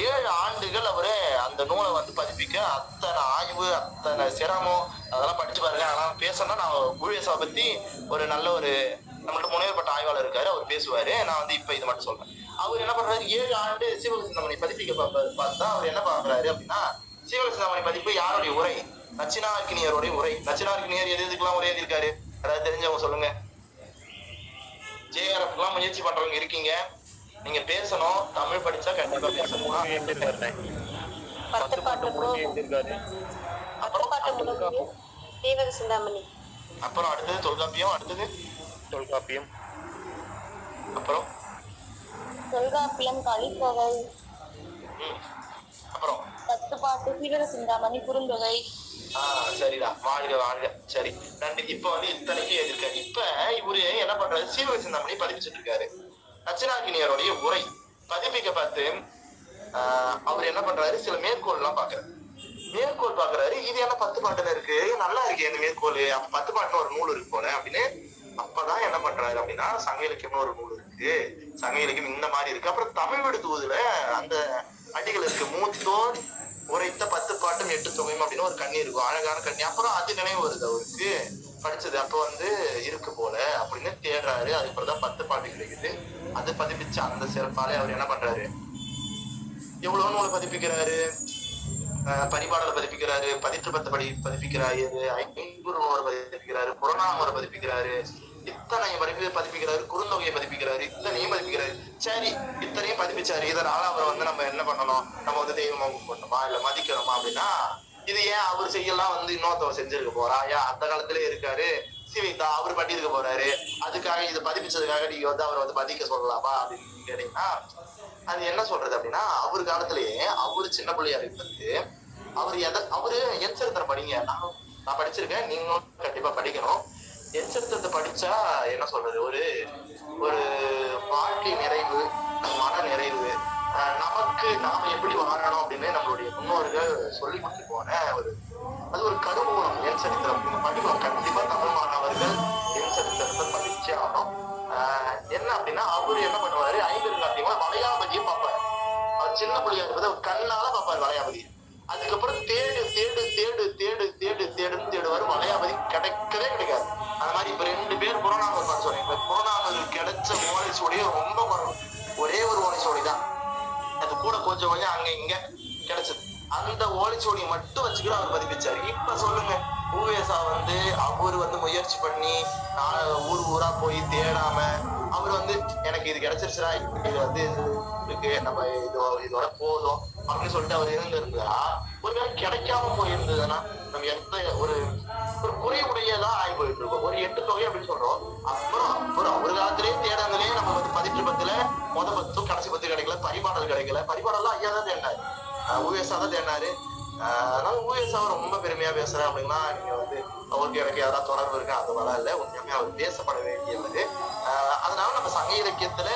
7 ஆண்டுகள் அவரு அந்த நூலை வந்து பதிப்பிக்க அத்தனை ஆய்வு, அத்தனை சிரமம், அதெல்லாம் படிச்சு பாருங்க. அதெல்லாம் பேசணும்னா நான் ஊழியர்ஸை பத்தி ஒரு நல்ல ஒரு நம்மள்ட்ட முனைவப்பட்ட ஆய்வாளர் இருக்காரு, அவர் பேசுவாரு. நான் வந்து இப்ப இது மட்டும் சொல்றேன். அவர் என்ன பண்றாரு, 7 ஆண்டு சீவக சிந்தாமணி பதிப்பிக்க பார்த்தா அவர் என்ன பண்றாரு அப்படின்னா, சீவக சிந்தாமணி பதிப்பு யாருடைய உரை? நச்சினார்க்கினியருடைய உரை. நச்சினார்க்கினியர் எதுக்கெல்லாம் உரை எழுதியிருக்காரு? அதாவது தெரிஞ்சவங்க சொல்லுங்க. ஜேஆர்எஃப் எல்லாம் முயற்சி பண்றவங்க இருக்கீங்க, நீங்க பேசணும். தமிழ் படிச்சா கண்டிப்பா பேசணும். அப்புறம் அடுத்தது தொல்காப்பியம், அப்புறம் தொல்காப்பியம், கலித்தொகை, அப்புறம் 10 பாட்டு, சீவக சிந்தாமணி, குறுந்தொகை. சரிடா, வாழ்க. சரி, நன்றி. இப்ப வந்து இத்தனைக்கு எதிர்க்காரு. இப்ப இவரு என்ன பண்றாரு, சீவக சிந்தாமணி பதிப்பிச்சுட்டு இருக்காரு. நச்சினார்க்கினியருடைய உரை பதிப்பிக்க பார்த்து அவர் என்ன பண்றாரு, சில மேற்கோள் எல்லாம் பாக்குறாரு. இது என்ன 10 பாட்டுல இருக்கு, நல்லா இருக்கு இந்த மேற்கோள், 10 பாட்டுல ஒரு நூல் இருக்கு போல அப்படின்னு. அப்பதான் என்ன பண்றாரு அப்படின்னா, சங்க இலக்கியம்னு ஒரு நூல் இருக்கு, சங்க இலக்கியம் இந்த மாதிரி இருக்கு. அப்புறம் தமிழ் விடு தூதுல அந்த அடிகள் இருக்கு, மூத்தோர் உரைத்த 10 பாட்டும் 8 தொகையும் அப்படின்னு ஒரு கண்ணி இருக்கும், அழகான கண்ணி. அப்புறம் அது நினைவு வருது அவருக்கு, படிச்சது அப்ப வந்து இருக்கு போல அப்படின்னு தேடுறாரு. அதுக்கப்புறம் 10 பாட்டு கிடைக்குது. அது பதிப்பிச்ச அந்த சிறப்பாலே அவர் என்ன பண்றாரு, எவ்வளவு நூலை பதிப்பிக்கிறாரு, பரிபாடலை பதிப்பிக்கிறாரு, 10 பதிப்பிக்கிறாரு, 500 பதிப்பிக்கிறாரு, புறநானூறு பதிப்பிக்கிறாரு, இத்தனையும் பதிப்பிக்கிறாரு, குறுந்தொகையை பதிப்பிக்கிறாரு, இத்தனையும் பதிப்பிக்கிறாரு. சரி, இத்தனையும் பதிப்பிச்சாரு. இதனால அவர் வந்து நம்ம என்ன பண்ணணும், நம்ம வந்து தெய்வமா பண்ணணுமா இல்ல மதிக்கணுமா அப்படின்னா, இது ஏன் அவர் செய்யலாம் வந்து இன்னொருத்தவர் செஞ்சிருக்க போறா? ஏன் அந்த காலத்திலே இருக்காரு, சிவிதா அவர் பண்ணிருக்க போறாரு, அதுக்காக இது பதிப்பிச்சதுக்காக நீங்க வந்து அவரை வந்து மதிக்க சொல்லலாமா அப்படின்னு கேட்டீங்கன்னா, அது என்ன சொல்றது அப்படின்னா, அவரு காலத்திலேயே அவரு சின்ன பிள்ளையா இருக்கிறது, அவரு என் சரித்திரம் படிங்க. நான் படிச்சிருக்கேன், நீங்களும் கண்டிப்பா படிக்கணும். என் சரித்திரத்தை படிச்சா என்ன சொல்றது, ஒரு ஒரு வாழ்க்கை நிறைவு, மன நிறைவு, நமக்கு நாம எப்படி வாழணும் அப்படின்னு நம்மளுடைய முன்னோர்கள் சொல்லி கொடுத்து போன அது ஒரு கருவூலம் என் சரித்திரம். நீங்க படிக்கணும் கண்டிப்பா. தமிழ் மாணவர்கள் என் சரித்திரத்தை படிச்சே ஆகணும். என்ன அப்படின்னா, அவரு என்ன பண்ணுவாரு, 5 வளையாபதியை பார்ப்பாரு. அவர் சின்ன பிள்ளையா இருப்பது அவர் கண்ணால பார்ப்பாரு வளையாபதி. அதுக்கப்புறம் தேடுன்னு தேடுவாரு, வளையாபதி கிடைக்கவே கிடைக்காது. அந்த மாதிரி இப்ப 2 பேர் புறநானூறு பார்த்து சொல்றேன். இப்ப புறநானூறு கிடைச்ச ஓலைச்சுவடியே ரொம்ப ஒரே ஒரு ஓலைச்சுவடி தான், அது கூட கொஞ்சம் அங்க இங்க கிடைச்சது. அந்த ஓலைச்சுவடியை மட்டும் வச்சுக்கிட்டு அவர் பதிப்பிச்சாரு. இப்ப சொல்லுங்க, ஊவேசா வந்து அவரு வந்து முயற்சி பண்ணி ஊர் ஊரா போய் தேடாம அவர் வந்து எனக்கு இது கிடைச்சிருச்சுனா, இது வந்து இருக்கு, நம்ம இதோட போதும் அப்படின்னு சொல்லிட்டு அவர் இருந்திருந்தா, ஒருவேளை கிடைக்காம போயிருந்ததுன்னா நம்ம எந்த ஒரு குறைவுடையதான் ஆகி போயிட்டு இருக்கோம். ஒரு 8 தொகை அப்படின்னு சொல்றோம். அப்புறம் ஒரு காலத்திலேயே தேடாங்களே நம்ம வந்து 18 முத 10 கடைசி 10 கிடைக்கல, பரிபாடல் கிடைக்கல. பரிபாடல்லாம் ஐயா தான் தேடினாரு, ஊஎஸ்ஆ தான் தேடினாரு. அதனால ஊஎஸ்ஆ ரொம்ப பெருமையா பேசுறேன் அப்படின்னா நீங்க வந்து அவருக்கு எனக்கு யாராவது தொடர்பு இருக்கு, அது வர இல்ல, உண்மையுமே அவர் பேசப்பட வேண்டியது. அதனால நம்ம சங்க இலக்கியத்துல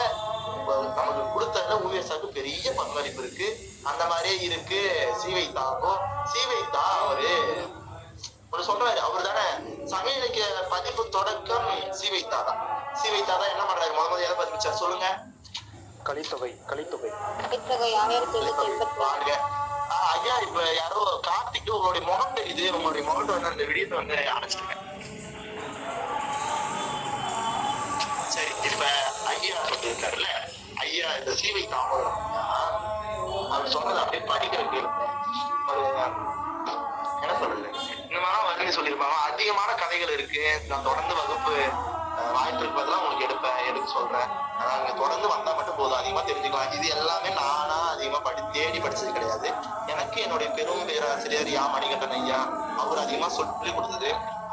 நமக்கு கொடுத்ததுல ஊஎஸ்ஆக்கு பெரிய பங்களிப்பு இருக்கு. அந்த மாதிரியே இருக்கு சீவைத்தாக்கும். சீவைத்தா அவரு சொல்றாரு, அவரு தானே சங்க இலக்கிய பதிப்பு தொடக்கம் சீவைத்தா தான். சீவைத்தா தான் என்ன பண்றாரு, முதல்ல எதை பதிப்பிச்சார் சொல்லுங்க? கலித்தொகை. வாங்க ஐயா. இப்ப யாரோ கார்த்திக் உங்களுடைய முகம் தெரியுது, உங்களுடைய முகத்தை வந்து அந்த விடியத்தை வந்து அணைச்சிருங்க. சரி, இப்ப ஐயா சொல்லியிருக்காருல்ல, ஐயா இந்த சீவை தாமதம் அவர் சொன்னது அப்படியே படிக்கிறதுக்கு ஒரு என்ன சொல்றது, இந்த மாதிரி வரும்னு சொல்லியிருப்பாங்க. அதிகமான கதைகள் இருக்கு. நான் தொடர்ந்து வகுப்பு வாய்ப்பு இருப்பதெல்லாம் உங்களுக்கு எடுக்க சொல்றேன். ஆனா நீங்க தொடர்ந்து வந்தா மட்டும் போதும், அதிகமா தெரிஞ்சுக்கலாம். இது எல்லாமே நானா அதிகமா தேடி படிச்சது கிடையாது. எனக்கு என்னுடைய பெரும் பேராசிரியர் மணிகண்டன் ஐயா அவர் அதிகமா சொல்லி கொடுத்தது.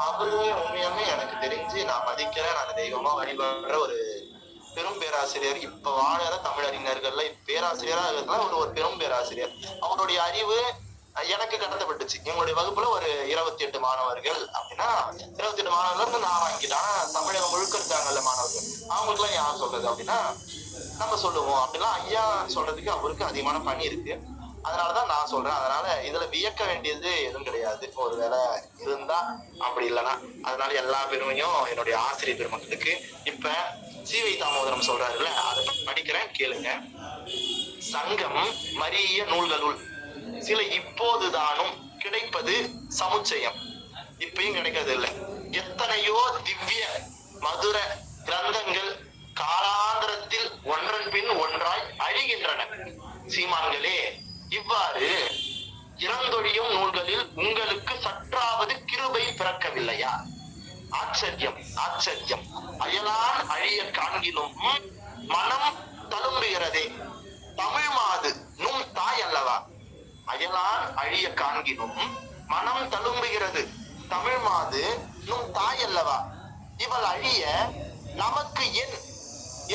அவரு உண்மையாமே எனக்கு தெரிஞ்சு நான் மதிக்கிறேன், நான் தெய்வமா வழிபடுற ஒரு பெரும் பேராசிரியர். இப்ப வாழற தமிழறிஞர்கள்ல பேராசிரியரா இருக்கிறதுல ஒரு பெரும் பேராசிரியர். அவருடைய அறிவு எனக்கு கடத்தப்பட்டுச்சு. எங்களுடைய வகுப்புல ஒரு 28 மாணவர்கள் அப்படின்னா 28 மாணவர்கள் நான் வாங்கிட்டேன். தமிழகம் முழுக்க இருக்காங்கல்ல மாணவர்கள், அவங்களுக்கு எல்லாம் யார் சொல்றது அப்படின்னா நம்ம சொல்லுவோம். அப்படின்னா ஐயா சொல்றதுக்கு அவருக்கு அதிகமான பணி இருக்கு. அதனாலதான் நான் சொல்றேன். அதனால இதுல வியக்க வேண்டியது எதுவும் கிடையாது. ஒரு வேலை இருந்தா அப்படி இல்லைன்னா, அதனால எல்லா பெருமையும் என்னுடைய ஆசிரியர் பெருமக்களுக்கு. இப்ப சீவை தாமோதரம் சொல்றாருல்ல, அதை படிக்கிறேன் கேளுங்க. சங்கம் மரிய நூல்களுள் சில இப்போதுதானும் கிடைப்பது சமுச்சயம். இப்பயும் கிடைக்கிறது இல்லை. எத்தனையோ திவ்ய மதுர கிரந்தங்கள் காலாந்திரத்தில் ஒன்றன் பின் ஒன்றாய் அழிகின்றன. சீமான்களே, இவ்வாறு இறந்தொழியும் நூல்களில் உங்களுக்கு சற்றாவது கிருபை பிறக்கவில்லையா? ஆச்சரியம், ஆச்சரியம். அயலான் அழிய காண்கிலும் மனம் தழும்புகிறதே. தமிழ் மாது நும் தாய் அல்லவா? அயலான் அழிய காண்கினும் மனம் தழும்புகிறது. தமிழ் மாது நும் தாய் அல்லவா? இவள் அழிய நமக்கு என்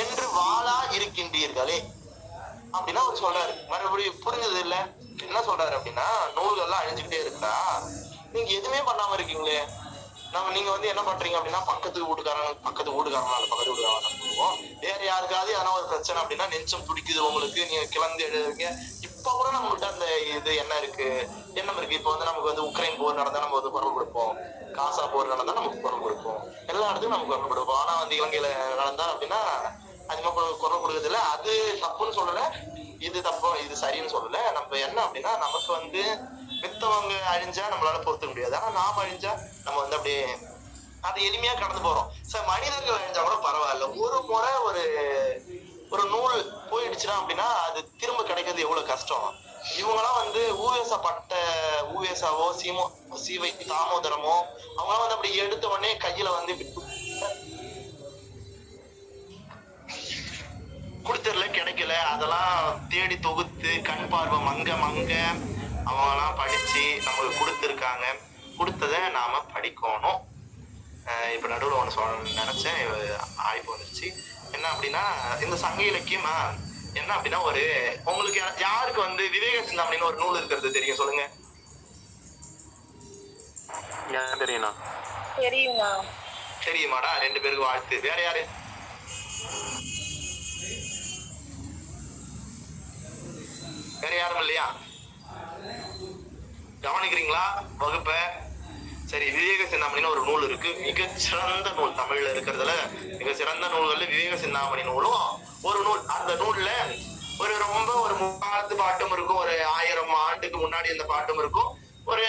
என்று வாளா இருக்கின்றீர்களே அப்படின்னா அவர் சொல்றாரு. மறுபடியும் புரிஞ்சது இல்ல என்ன சொல்றாரு அப்படின்னா, நூல்கள்லாம் அழிஞ்சுக்கிட்டே இருக்கா, நீங்க எதுவுமே பண்ணாம இருக்கீங்களே. நீங்க வந்து என்ன பண்றீங்க அப்படின்னா, பக்கத்து வீட்டுக்காரங்க சொல்லுவோம். வேற யாருக்காவது எதனா ஒரு பிரச்சனை அப்படின்னா நெஞ்சம் துடிக்குது உங்களுக்கு, நீங்க கிளந்து எழுதுறீங்க. இப்ப கூட நம்மகிட்ட அந்த இது எண்ணம் இருக்கு. இப்ப வந்து நமக்கு வந்து உக்ரைன் போர் நடந்தா நம்ம வந்து குரல் கொடுப்போம், காசா போர் நடந்தா நமக்கு குரல் கொடுப்போம், எல்லா இடத்துக்கும் நமக்கு குரல் கொடுப்போம். ஆனா வந்து இலங்கையில நடந்தா அப்படின்னா அதிகமா குரல் கொடுக்கறது இல்ல. அது தப்புன்னு சொல்லல, இது தப்பு இது சரின்னு சொல்லல. நம்ம என்ன அப்படின்னா, நமக்கு வந்து மித்தவங்க அழிஞ்சா நம்மளால பொறுத்துக்க முடியாது. ஆனா நாம அழிஞ்சா நம்ம வந்து அப்படியே அது எளிமையா கடந்து போறோம். சார், மனிதர்கள் அழிஞ்சா கூட பரவாயில்ல. ஒரு முறை ஒரு நூல் போயிடுச்சுன்னா அப்படின்னா அது திரும்ப கிடைக்கிறது எவ்வளவு கஷ்டம். இவங்கெல்லாம் வந்து ஊவேசாவோ சீவை தாமோதரமோ அவங்களாம் வந்து அப்படி எடுத்த உடனே கையில வந்து கொடுத்துடல, கிடைக்கல. அதெல்லாம் தேடி தொகுத்து கண் பார்வை மங்க அவங்கெல்லாம் படிச்சு நமக்கு கொடுத்துருக்காங்க. கொடுத்ததை நாம படிக்கணும். இப்ப நடுவில் ஒன்று சொல்ல நினைச்சேன், ஆய்வு வந்துருச்சு. என்ன அப்படின்னா, இந்த சங்க இலக்கியம் என்ன அப்படின்னா, உங்களுக்கு யாருக்கு வந்து விவேக சிந்தாமணின்னு ஒரு நூல் இருக்கிறது தெரியும் சொல்லுங்க? தெரியுமாடா? 2 பேருக்கு வாழ்த்து. வேற யாரு? வேற யாரும் இல்லையா? கவனிக்கிறீங்களா வகுப்ப? சரி, விவேக சிந்தாமணின்னு ஒரு நூல் இருக்கு. மிக சிறந்த நூல். தமிழ்ல இருக்கிறதுல மிக சிறந்த நூல்கள்ல விவேக சிந்தாமணி நூலும் ஒரு நூல். அந்த நூல்ல ஒரு 30 பாட்டும் இருக்கும், ஒரு 1000 ஆண்டுக்கு முன்னாடி அந்த பாட்டும் இருக்கும், ஒரு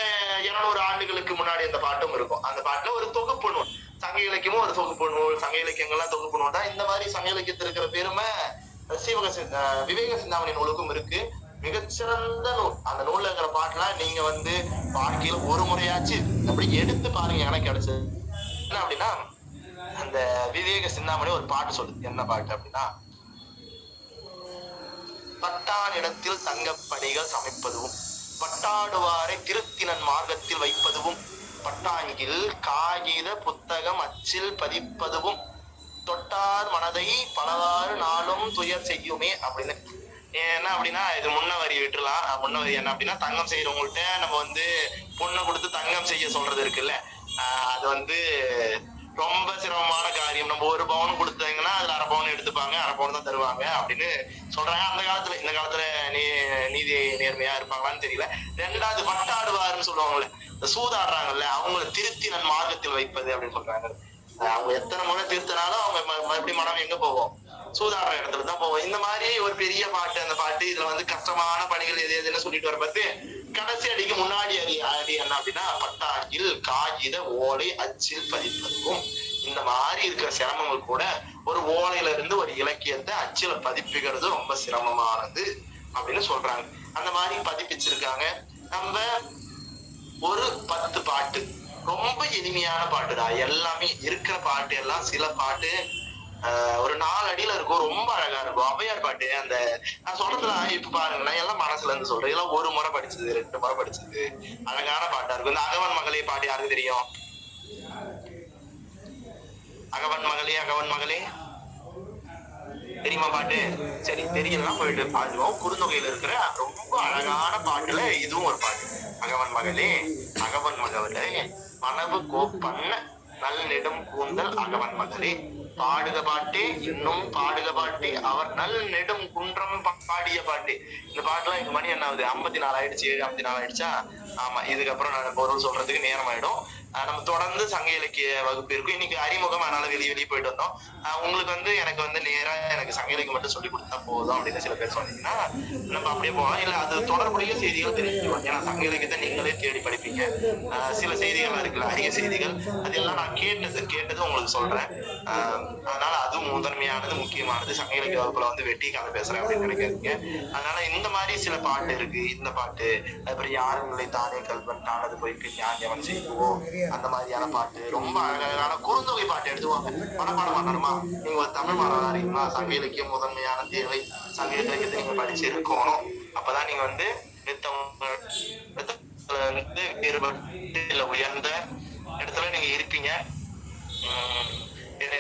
200 ஆண்டுகளுக்கு முன்னாடி அந்த பாட்டும் இருக்கும். அந்த பாட்டுல ஒரு தொகுப்பு நூல். சங்க இலக்கியமும் ஒரு தொகுப்பு நூல், சங்க இலக்கியங்கள்லாம் தொகுப்பு நூல் தான். இந்த மாதிரி சங்க இலக்கியத்தில் இருக்கிற பெருமை விவேக சிந்தாமணி நூலுக்கும் இருக்கு. மிகச்சிறந்த நூல். அந்த நூல்ல இருக்கிற பாட்டுலாம் நீங்க வந்து வாழ்க்கையில ஒரு முறையாச்சு அப்படி எடுத்து பாருங்க. எனக்கு கிடைச்சது என்ன அப்படின்னா, அந்த விவேக சிந்தாமணி ஒரு பாட்டு சொல்லுது. என்ன பாட்டு அப்படின்னா, பட்டானிடத்தில் தங்கப்பணிகள் சமைப்பதும் பட்டாடுவாரை திருத்தினன் மார்க்கத்தில் வைப்பதும் பட்டாங்கில் காகித புத்தகம் அச்சில் பதிப்பதும் தொட்டார் மனதை பலவாறு நாளும் துயர் செய்யுமே அப்படின்னு. என்ன அப்படின்னா, இது முன்ன வரி விட்டுலாம். முன்ன வரி என்ன அப்படின்னா, தங்கம் செய்யறவங்கள்ட்ட நம்ம வந்து பொண்ணை கொடுத்து தங்கம் செய்ய சொல்றது இருக்குல்ல, அது வந்து ரொம்ப சிரமமான காரியம். நம்ம ஒரு பவுன் கொடுத்தாங்கன்னா அதுல அரை பவுன் எடுத்துப்பாங்க, அரை பவுன் தான் தருவாங்க அப்படின்னு சொல்றாங்க அந்த காலத்துல. இந்த காலத்துல நீதி நேர்மையா இருப்பாங்களான்னு தெரியல. ரெண்டாவது பட்டாடுவாருன்னு சொல்லுவாங்கல்ல, இந்த சூதாடுறாங்கல்ல, அவங்களை திருத்தி நன் மார்க்கத்தில் வைப்பது அப்படின்னு சொல்றாங்க. அவங்க எத்தனை முறை திருத்தினாலும் அவங்க மறுபடியும் மனம் எங்க போவோம், சூதாடுற இடத்துல தான் போவோம். இந்த மாதிரி ஒரு பெரிய பாட்டு. அந்த பாட்டு இதுல வந்து கஷ்டமான பணிகள் எது எதுன்னு சொல்லிட்டு வர பார்த்து கடைசி அடிக்கு முன்னாடி அடி என்ன அப்படின்னா, பட்டாங்கில் காகித ஓலை அச்சில் பதிப்பதும். இந்த மாதிரி இருக்கிற சிரமங்கள் கூட ஒரு ஓலையில இருந்து ஒரு இலக்கியத்தை அச்சில பதிப்பிக்கிறது ரொம்ப சிரமமானது அப்படின்னு சொல்றாங்க. அந்த மாதிரி பதிப்பிச்சிருக்காங்க. நம்ம ஒரு 10 பாட்டு ரொம்ப இனிமையான பாட்டுடா. எல்லாமே இருக்கிற பாட்டு எல்லாம், சில பாட்டு ஒரு 4 அடியில இருக்கும், ரொம்ப அழகா இருக்கும். ஔவையார் பாட்டு அந்த நான் சொல்றதுலாம் இப்ப பாருங்க, நான் எல்லாம் மனசுல இருந்து சொல்றேன். இதெல்லாம் ஒரு முறை படிச்சது, 2 முறை படிச்சது, அழகான பாட்டா இருக்கும். இந்த அகவன் மகளே பாட்டு யாருக்கு தெரியும்? அகவன் மகளே அகவன் மகளே தெரியுமா பாட்டு? சரி, தெரியலாம் போயிட்டு பாடுவோம். குறுந்தொகையில இருக்கிற ரொம்ப அழகான பாட்டுல இதுவும் ஒரு பாட்டு. அகவன் மகளே அகவன் மகளே மனவு கோப்பண்ண நல் நெடும் கூந்தல் அகவன் மகளே பாடுக பாட்டே இன்னும் பாடுக பாட்டே அவர் நல் நெடும் குன்றம் பாடிய பாட்டு. இந்த பாட்டுலாம் எங்க மணி என்ன ஆகுது? 54 ஆயிடுச்சு. 54 ஆயிடுச்சா? ஆமா, இதுக்கப்புறம் நான் பொருள் சொல்றதுக்கு நேரம் ஆயிடும். நம்ம தொடர்ந்து சங்க இலக்கிய வகுப்பு இருக்கும். இன்னைக்கு அறிமுகம், அதனால வெளியே போயிட்டு வந்தோம். உங்களுக்கு வந்து எனக்கு வந்து நேரா எனக்கு சங்க இலக்கியம் மட்டும் சொல்லி கொடுத்தா போதும் அப்படின்னு சில பேர் சொன்னீங்கன்னா நம்ம அப்படியே போகலாம். இல்ல அது தொடர்புடைய செய்திகள் தெரிஞ்சுக்கணும். ஏன்னா சங்க இலக்கியத்தை நீங்களே தேடி படிப்பீங்க. சில செய்திகள் இருக்குல்ல, அரிய செய்திகள், அதெல்லாம் நான் கேட்டது உங்களுக்கு சொல்றேன். அதனால அதுவும் முதன்மையானது, முக்கியமானது. சங்க இலக்கிய வகுப்புல வந்து வெட்டி கதை பேசுறேன் அப்படின்னு நினைக்காதீங்க. அதனால இந்த மாதிரி சில பாட்டு இருக்கு. இந்த பாட்டு, அப்புறம் யாரும் இல்லை தானே கல்வன் தானது போய்க்கு ஞானவன் செய்வோம், அந்த மாதிரியான பாட்டு, ரொம்ப அழகான குறுந்தொகை பாட்டு எடுத்துவாங்க. மனப்பாடம் பண்ணணுமா? நீங்க ஒரு தமிழ் மாணவனா இருக்கீங்களா? சங்க இலக்கியம் முதன்மையான தேவை. சங்க இலக்கியத்தை நீங்க படிச்சு இருக்கணும். அப்பதான் நீங்க வந்து உயர்ந்த இடத்துல நீங்க இருப்பீங்க.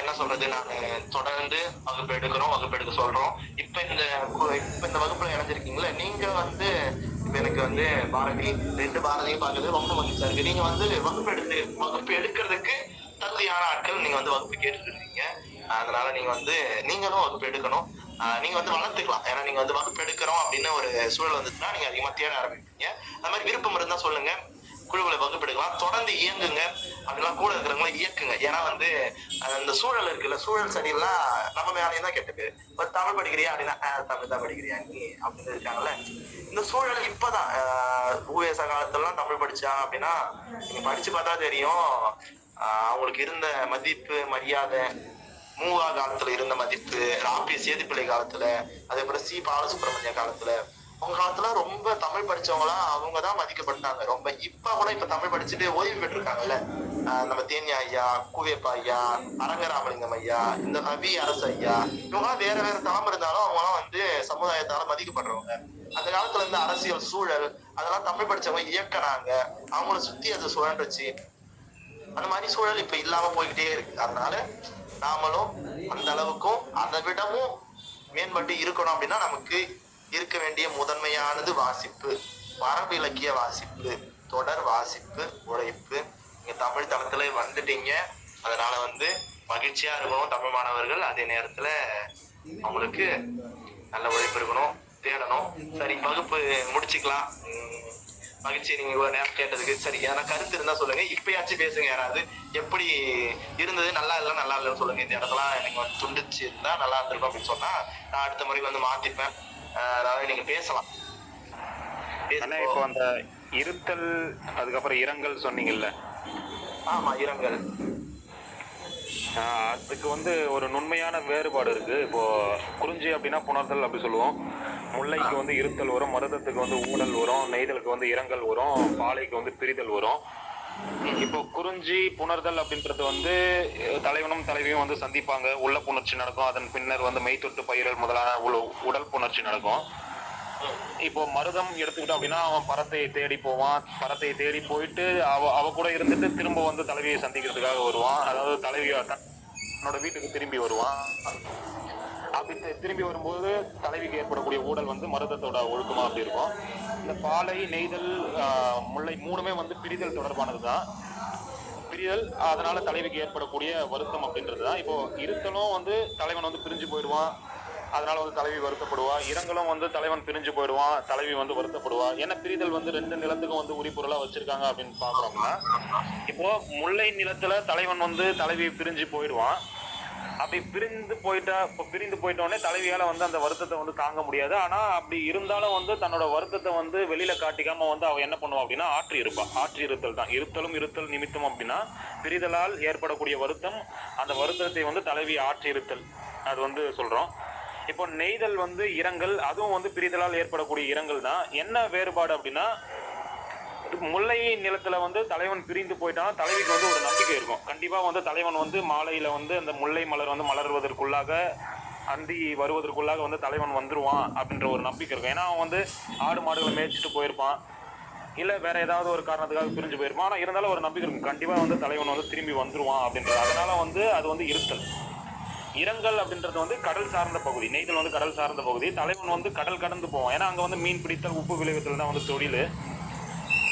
என்ன சொல்றது, நான் தொடர்ந்து வகுப்பு எடுக்க சொல்றோம். இப்ப இந்த வகுப்புல இணைஞ்சிருக்கீங்களா, நீங்க வந்து எனக்கு வந்து பாரதி 2 பாரதியும் பார்க்கறது ரொம்ப மகிழ்ச்சியா இருக்கு. நீங்க வந்து வகுப்பு எடுக்கிறதுக்கு தகுதியான ஆட்கள் நீங்க வந்து வகுப்பு கேட்டுட்டு இருக்கீங்க. அதனால நீங்க வந்து நீங்களும் வகுப்பு எடுக்கணும். நீங்க வந்து வளர்த்துக்கலாம். ஏன்னா நீங்க வந்து வகுப்பு எடுக்கிறோம் அப்படின்னு ஒரு சூழல் வந்துச்சுன்னா நீங்க அதிகமா தேட ஆரம்பிப்பீங்க. அந்த மாதிரி விருப்பம் இருந்தா சொல்லுங்க, குழுவுல வகுப்பு எடுக்கலாம். தொடர்ந்து இயங்குங்க. அப்படிலாம் கூட இருக்கிறவங்கள இயக்குங்க. ஏன்னா வந்து அந்த சூழல் இருக்குல்ல, சூழல் சரியில்லாம் நம்ம மேலேயும் தான் கெட்டு. ஒரு தமிழ் படிக்கிறியா அப்படின்னா தமிழ் தான் படிக்கிறியா நீ அப்படின்னு இருக்காங்கல்ல. இந்த சூழல் இப்பதான் ஊவேச காலத்துலாம் தமிழ் படிச்சாங்க அப்படின்னா நீங்க படிச்சு பார்த்தா தெரியும் அவங்களுக்கு இருந்த மதிப்பு மரியாதை. மூவா காலத்துல இருந்த மதிப்பு, ராபிய சேதுப்பிள்ளை காலத்துல, அதே போல சி பாலசுப்ரமணிய காலத்துல, அவங்க காலத்துல ரொம்ப தமிழ் படிச்சவங்களாம் அவங்கதான் மதிக்கப்பட்டாங்க ரொம்ப. இப்ப தமிழ் படிச்சுட்டு ஓய்வு பெற்றிருக்காங்கல்ல, நம்ம தேனியா ஐயா, கூவேப்பா ஐயா, அரங்கராமலிங்கம் ஐயா, இந்த ரவி அரசு ஐயா, இவங்கெல்லாம் வேற தளம் இருந்தாலும் அவங்கலாம் வந்து சமுதாயத்தால மதிக்கப்படுறவங்க. அந்த காலத்துல இருந்த அரசியல் சூழல் அதெல்லாம் தமிழ் படிச்சவங்க இயக்குறாங்க. அவங்கள சுத்தி அது சுழன்றுச்சு. அந்த மாதிரி சூழல் இப்ப இல்லாம போய்கிட்டே இருக்கு. அதனால நாமளும் அந்த அளவுக்கும் அதை விடவும் மேம்பட்டு இருக்கணும். அப்படின்னா நமக்கு இருக்க வேண்டிய முதன்மையானது வாசிப்பு, மரபு இலக்கிய வாசிப்பு, தொடர் வாசிப்பு, உழைப்பு. நீங்க தமிழ் தளத்துல வந்துட்டீங்க, அதனால வந்து மகிழ்ச்சியா இருக்கணும் தமிழ் மாணவர்கள். அதே நேரத்துல அவங்களுக்கு நல்ல உழைப்பு இருக்கணும், தேடணும். சரி, வகுப்பு முடிச்சுக்கலாம். மகிழ்ச்சி நீங்க இவ்வளவு நேரம் கேட்டதுக்கு. சரி, ஏன்னா கருத்து இருந்தா சொல்லுங்க. இப்பயாச்சும் பேசுங்க. யாராவது எப்படி இருந்தது, நல்லா இல்லைன்னு சொல்லுங்க. இந்த இடத்துல நீங்க வந்து துண்டிச்சு இருந்தா நல்லா இருந்திருக்கும் அப்படின்னு சொன்னா நான் அடுத்த முறைக்கு வந்து மாத்திப்பேன். அதாவது நீங்க பேசலாம். இப்போ அந்த இருத்தல் அதுக்கப்புறம் இரங்கல் சொன்னீங்கல்ல? ஆமா, இரங்கல். அதுக்கு வந்து ஒரு நுண்மையான வேறுபாடு இருக்கு. இப்போ குறிஞ்சி அப்படின்னா புணர்தல் அப்படி சொல்லுவோம். முல்லைக்கு வந்து இருத்தல் வரும், மருதத்துக்கு வந்து ஊடல் வரும், நெய்தலுக்கு வந்து இரங்கல் வரும், பாலைக்கு வந்து பிரிதல் வரும். இப்போ குறிஞ்சி புணர்தல் அப்படின்றது வந்து தலைவனும் தலைவியும் வந்து சந்திப்பாங்க, உள்ள புணர்ச்சி நடக்கும், அதன் பின்னர் வந்து மெய்த்தொட்டு பயிரல் முதலான உடல் புணர்ச்சி நடக்கும். இப்போ மருதம் எடுத்துக்கிட்டோம் அப்படின்னா அவன் பரத்தை தேடி போவான், பரத்தை தேடி போயிட்டு அவ கூட இருந்துட்டு திரும்ப வந்து தலைவியை சந்திக்கிறதுக்காக வருவான், அதாவது தலைவியை தன்னோட வீட்டுக்கு திரும்பி வருவான். அப்படி திரும்பி வரும்போது தலைவிக்கு ஏற்படக்கூடிய ஊடல் வந்து மருதத்தோட ஒழுக்கமா அப்படி இருக்கும். இந்த பாலை, நெய்தல், முல்லை மூணுமே வந்து பிரிதல் தொடர்பானதுதான். பிரிதல் அதனால தலைவிக்கு ஏற்படக்கூடிய வருத்தம் அப்படின்றதுதான். இப்போ இருத்தலும் வந்து தலைவன் வந்து பிரிஞ்சு போயிடுவான், அதனால வந்து தலைவி வருத்தப்படுவா. இரங்கலும் வந்து தலைவன் பிரிஞ்சு போயிடுவான், தலைவி வந்து வருத்தப்படுவா. ஏன்னா பிரிதல் வந்து 2 நிலத்துக்கும் வந்து உரிபொருளா வச்சிருக்காங்க அப்படின்னு பாக்குறோம்னா, இப்போ முல்லை நிலத்துல தலைவன் வந்து தலைவி பிரிஞ்சு போயிடுவான். அப்படி பிரிந்து போயிட்டோடனே தலைவியால வந்து அந்த வருத்தத்தை வந்து தாங்க முடியாது. ஆனா அப்படி இருந்தாலும் வந்து தன்னோட வருத்தத்தை வந்து வெளியில காட்டிக்காம வந்து அவ என்ன பண்ணுவா அப்படின்னா ஆற்றி இருப்பா. ஆற்றி இருத்தல் தான் இருத்தல் நிமித்தம் அப்படின்னா பிரிதலால் ஏற்படக்கூடிய வருத்தம், அந்த வருத்தத்தை வந்து தலைவி ஆற்றி இருத்தல் அது வந்து சொல்றோம். இப்போ நெய்தல் வந்து இரங்கல், அதுவும் வந்து பிரிதலால் ஏற்படக்கூடிய இரங்கல் தான். என்ன வேறுபாடு அப்படின்னா முல்லை நிலத்துல வந்து தலைவன் பிரிந்து போயிட்டான், தலைவிக்கு வந்து ஒரு நம்பிக்கை இருக்கும். கண்டிப்பா வந்து தலைவன் வந்து மாலையில வந்து அந்த முல்லை மலர் வந்து மலர்வதற்குள்ளாக, அந்தி வருவதற்குள்ளாக வந்து தலைவன் வந்துருவான் அப்படின்ற ஒரு நம்பிக்கை இருக்கும். ஏன்னா அவன் வந்து ஆடு மாடுகளை மேய்ச்சிட்டு போயிருப்பான், இல்ல வேற ஏதாவது ஒரு காரணத்துக்காக பிரிஞ்சு போயிருப்பான். ஆனா இருந்தாலும் ஒரு நம்பிக்கை இருக்கும், கண்டிப்பா வந்து தலைவன் வந்து திரும்பி வந்துருவான் அப்படின்றது. அதனால வந்து அது வந்து இருத்தல். இரங்கல் அப்படின்றது வந்து கடல் சார்ந்த பகுதி, நெய்தல் வந்து கடல் சார்ந்த பகுதி. தலைவன் வந்து கடல் கடந்து போவான், ஏன்னா அங்க வந்து மீன் பிடித்தல், உப்பு விளைவித்தல் தான் வந்து தொழில்.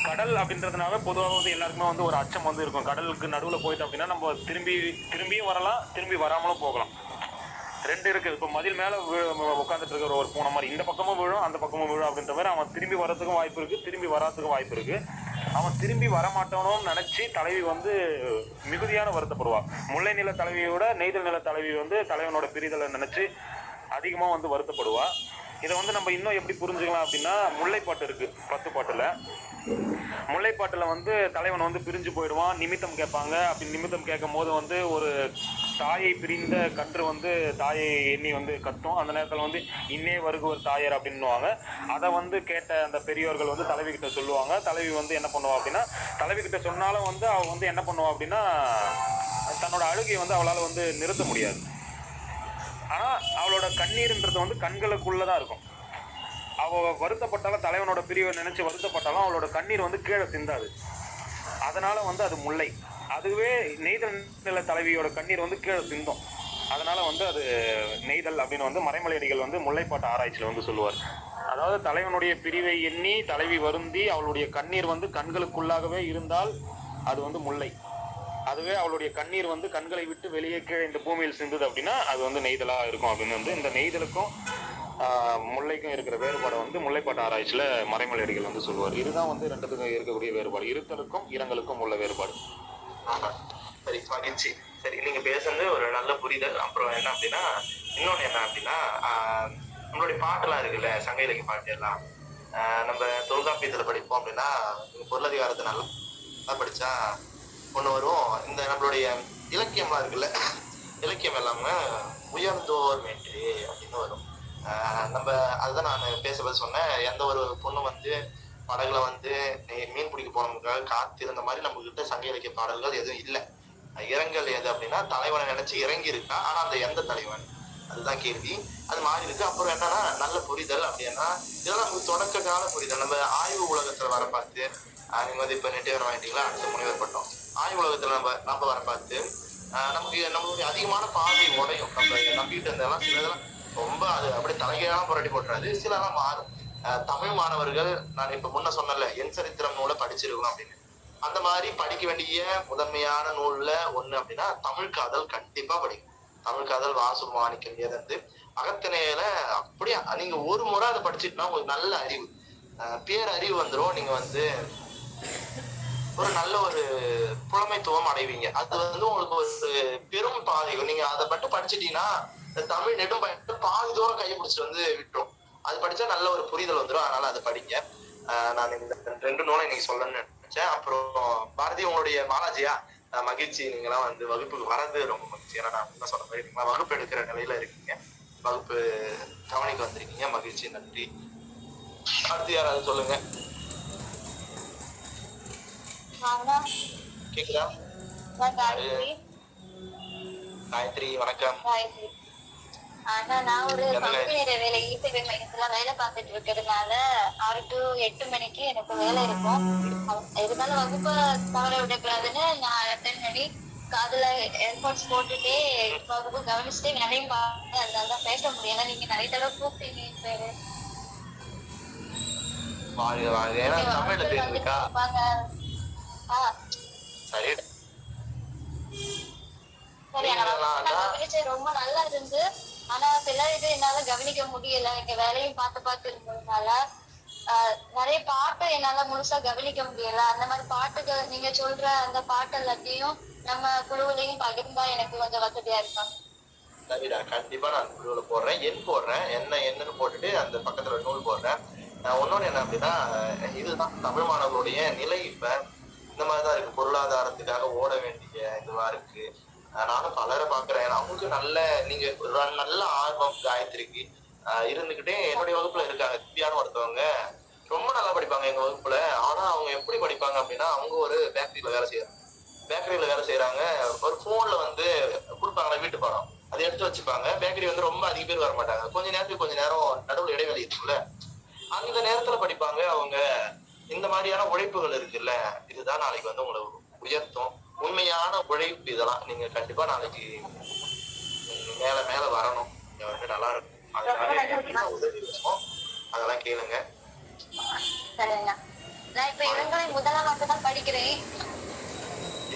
கடல் அப்படின்றதுனால பொதுவாக வந்து எல்லாருக்குமே வந்து ஒரு அச்சம் வந்து இருக்கும். கடலுக்கு நடுவில் போயிட்டோம் அப்படின்னா நம்ம திரும்பியும் வரலாம், திரும்பி வராமலும் போகலாம். 2 இருக்கு. இப்போ மதில் மேல உட்காந்துட்டு இருக்கிற ஒரு பூனை மாதிரி இந்த பக்கமும் விழும் அந்த பக்கமும் விழும் அப்படின்ற மாதிரி அவன் திரும்பி வர்றதுக்கும் வாய்ப்பு இருக்கு, திரும்பி வராதுக்கும் வாய்ப்பு இருக்கு. அவன் திரும்பி வரமாட்டானோன்னு நினைச்சு தலைவி வந்து மிகுதியான வருத்தப்படுவா. முல்லை நில தலைவியோட நெய்தல் நில தலைவி வந்து தலைவனோட பிரிதலை நினைச்சு அதிகமா வந்து வருத்தப்படுவா. இதை வந்து நம்ம இன்னும் எப்படி புரிஞ்சுக்கலாம் அப்படின்னா, முல்லைப்பாட்டு இருக்கு 10 பாட்டுல. முல்லைப்பாட்டுல வந்து தலைவன் வந்து பிரிஞ்சு போயிடுவான், நிமித்தம் கேட்பாங்க. அப்படி நிமித்தம் கேட்கும் போது வந்து ஒரு தாயை பிரிந்த கன்று வந்து தாயை எண்ணி வந்து கத்தும். அந்த நேரத்துல வந்து இன்னே வருகுவர் தாயர் அப்படின்னுவாங்க. அதை வந்து கேட்ட அந்த பெரியோர்கள் வந்து தலைவி கிட்ட சொல்லுவாங்க. தலைவி வந்து என்ன பண்ணுவா அப்படின்னா, தலைவி கிட்ட சொன்னாலும் வந்து அவ வந்து என்ன பண்ணுவா அப்படின்னா தன்னோட அழுகையை வந்து அவளால வந்து நிறுத்த முடியாது. ஆனா அவளோட கண்ணீர்ன்றது வந்து கண்களுக்குள்ளதான் இருக்கும். அவ வருத்தப்பட்டாலும், தலைவனோட பிரிவை நினைச்சு வருத்தப்பட்டாலும் அவளோட கண்ணீர் வந்து கீழே சிந்தாது. அதனால வந்து அது முல்லை. அதுவே நெய்தல் நில தலைவியோட கண்ணீர் வந்து கீழே சிந்தும். அதனால வந்து அது நெய்தல் அப்படின்னு வந்து மறைமலையடிகள் வந்து முல்லைப்பாட்டு ஆராய்ச்சியில வந்து சொல்லுவார். அதாவது தலைவனுடைய பிரிவை எண்ணி தலைவி வருந்தி அவளுடைய கண்ணீர் வந்து கண்களுக்குள்ளாகவே இருந்தால் அது வந்து முல்லை. அதுவே அவளுடைய கண்ணீர் வந்து கண்களை விட்டு வெளியே கீழே இந்த பூமியில் சிந்துது அப்படின்னா அது வந்து நெய்தலா இருக்கும் அப்படின்னு வந்து இந்த நெய்தலுக்கும் முல்லைக்கும் இருக்கிற வேறுபாடை வந்து முல்லைப்பாட்டு ஆராய்ச்சியில மறைமலையடிகள் வந்து சொல்லுவார். இதுதான் வந்து 2த்துக்கும் இருக்கக்கூடிய வேறுபாடு, இருத்தலுக்கும் இரங்கலுக்கும் உள்ள வேறுபாடு. சரி, மகிழ்ச்சி. சரி, நீங்க பேசுறது ஒரு நல்ல புரிதல். அப்புறம் என்ன அப்படின்னா, இன்னொன்னு என்ன அப்படின்னா, நம்மளுடைய பாட்டெல்லாம் இருக்குல்ல, சங்க இலக்கிய பாட்டு எல்லாம் நம்ம தொல்காப்பியத்துல படிப்போம் அப்படின்னா, பொருளதிகாரத்தை நல்லா படிச்சா ஒண்ணு வரும். இந்த நம்மளுடைய இலக்கியம்லாம் இருக்குல்ல, இலக்கியம் எல்லாமே உயர்ந்தோர் மேற்று அப்படின்னு வரும். நம்ம அதுதான் நான் பேச சொன்னேன். எந்த ஒரு பொண்ணு வந்து படகுல வந்து மீன் பிடிக்க போனவங்களுக்காக காத்திருந்த மாதிரி நம்ம கிட்ட சங்க இலக்கிய பாடல்கள் எதுவும் இல்லை. இரங்கல் எது அப்படின்னா, தலைவனை நினைச்சு இறங்கி இருக்கா, ஆனா அந்த எந்த தலைவன், அதுதான் கேள்வி. அது மாறி இருக்கு. அப்புறம் என்னன்னா, நல்ல புரிதல் அப்படின்னா இதெல்லாம் நமக்கு தொடக்க கால புரிதல். நம்ம ஆய்வு உலகத்துல வர பார்த்து, நீங்க வந்து இப்ப நெட்டே வர வாங்கிட்டீங்களா, அடுத்த முனைவர் பட்டோம். ஆய்வு உலகத்துல நம்ம வர பார்த்து நம்மளுடைய அதிகமான பார்வை உடையும். நம்ம நம்பிக்கிட்டு இருந்தெல்லாம் சிலதெல்லாம் ரொம்ப அது அப்படியே தலைகையெல்லாம் புரட்டி போட்டுறாது, சிலெல்லாம் மாறும். தமிழ் மாணவர்கள், நான் இப்ப முன்ன சொன்னல என் சரித்திரம் நூலை படிச்சிருக்கணும் அப்படின்னு, அந்த மாதிரி படிக்க வேண்டிய முதன்மையான நூல்ல ஒண்ணு அப்படின்னா தமிழ் காதல் கண்டிப்பா படிக்கும். தமிழ் காதல் வாசு மாணிக்கம் ஏதந்து அகத்திணையில அப்படியே நீங்க ஒரு முறை அதை படிச்சுட்டுனா உங்களுக்கு நல்ல அறிவு, பேரறிவு வந்துடும். நீங்க வந்து ஒரு நல்ல ஒரு புலமைத்துவம் அடைவீங்க. அது வந்து உங்களுக்கு ஒரு பெரும் பாதைகள். நீங்க அதை மட்டும் படிச்சுட்டீங்கன்னா தமிழ் நெடும் பயன்பட்டு பாதி தூரம் கையை பிடிச்சிட்டு வந்து விட்டுரும். அது படிச்சா நல்ல ஒரு புரிதல் வந்துடும். அதனால அதை படிங்க. நான் இந்த 2 நூலை இன்னைக்கு சொல்லணும்னு நினைச்சேன். அப்புறம் பாரதி, உங்களுடைய மாலாஜியா மகிழ்ச்சி. நீங்களாம் வந்து வகுப்புக்கு வரது ரொம்ப மகிழ்ச்சி. ஏன்னா நான் என்ன சொல்ற மாதிரி நீங்களா வகுப்பு எடுக்கிற நிலையில இருக்கீங்க. வகுப்பு கவனிக்க வந்திருக்கீங்க. மகிழ்ச்சி, நன்றி. அடுத்து யாராவது சொல்லுங்க. கேக்குதா? காயத்ரி வணக்கம். ஆனா நான் ஒரு கம்பெனியில வேலை இசேவை மையத்துல வேலை பார்த்துட்டு இருக்கிறதுனால 6 to 8 மணிக்கு எனக்கு வேலை இருக்கும். இருந்தாலும் வகுப்பை தவற விடக்கூடாதுன்னு நான் அட்டன் பண்ணி காதுல ஏர்போர்ட்ஸ் போட்டுட்டே வகுப்பு கவனிச்சுட்டே வேலையும் பார்த்து அதனாலதான் பேச முடியல. நீங்க நிறைய தடவை கூப்பிட்டீங்க பேரு தமிழ்ல பேர் இருக்கா? சரி ரொம்ப நல்லா இருந்து. ஆனா சில இது என்னால கவனிக்க முடியல. எங்க வேலையும் பார்த்து இருந்ததுனால நிறைய பாட்டு என்னால முழுசா கவனிக்க முடியல. அந்த மாதிரி பாட்டுகள் நீங்க சொல்ற அந்த பாட்டு எல்லாத்தையும் நம்ம குழுவிலையும் பகிர்ந்தா எனக்கு கொஞ்சம் வசதியா இருக்கும். சரிடா, கண்டிப்பா நான் குழுவில் போடுறேன். போடுறேன் என்னன்னு போட்டுட்டு அந்த பக்கத்துல நூல் போடுறேன். ஒன்னொன்னு என்ன அப்படின்னா, இதுதான் தமிழ் மாணவர்களுடைய நிலை. இப்ப இந்த மாதிரிதான் இருக்கு. பொருளாதாரத்துக்காக ஓட வேண்டிய இதுவா இருக்கு. நானும் பலரை பாக்குறேன். அவங்களுக்கு நீங்க நல்ல ஆர்வம் காயத்ரிக்கு இருந்துகிட்டே என்னுடைய வகுப்புல இருக்காங்க. திவ்யான்னு ஒருத்தவங்க ரொம்ப நல்லா படிப்பாங்க எங்க வகுப்புல. ஆனா அவங்க எப்படி படிப்பாங்க அப்படின்னா, அவங்க ஒரு பேக்கரியில வேலை செய்யறாங்க. ஒரு போன்ல கொடுப்பாங்க வீட்டு பாடம், அதை எடுத்து வச்சுப்பாங்க. பேக்கரி ரொம்ப அதிக பேர் வர மாட்டாங்க. கொஞ்ச நேரம் நடுவில் இடைவெளி இருக்குல்ல, அந்த நேரத்துல படிப்பாங்க அவங்க. இந்த மாதிரியான உழைப்புகள் இருக்குல்ல, இதுதான் நாளைக்கு உங்களை உயர்த்தும். உண்மையான உழைப்பு இதெல்லாம். நீங்க கண்டிப்பா நாளைக்கு மேல வரணும். நல்லா இருக்கும். உதவி இருக்கும், அதெல்லாம் கேளுங்க. நான் இப்ப இளங்கலை முதலாம் ஆண்டு தான் படிக்கிறேன்.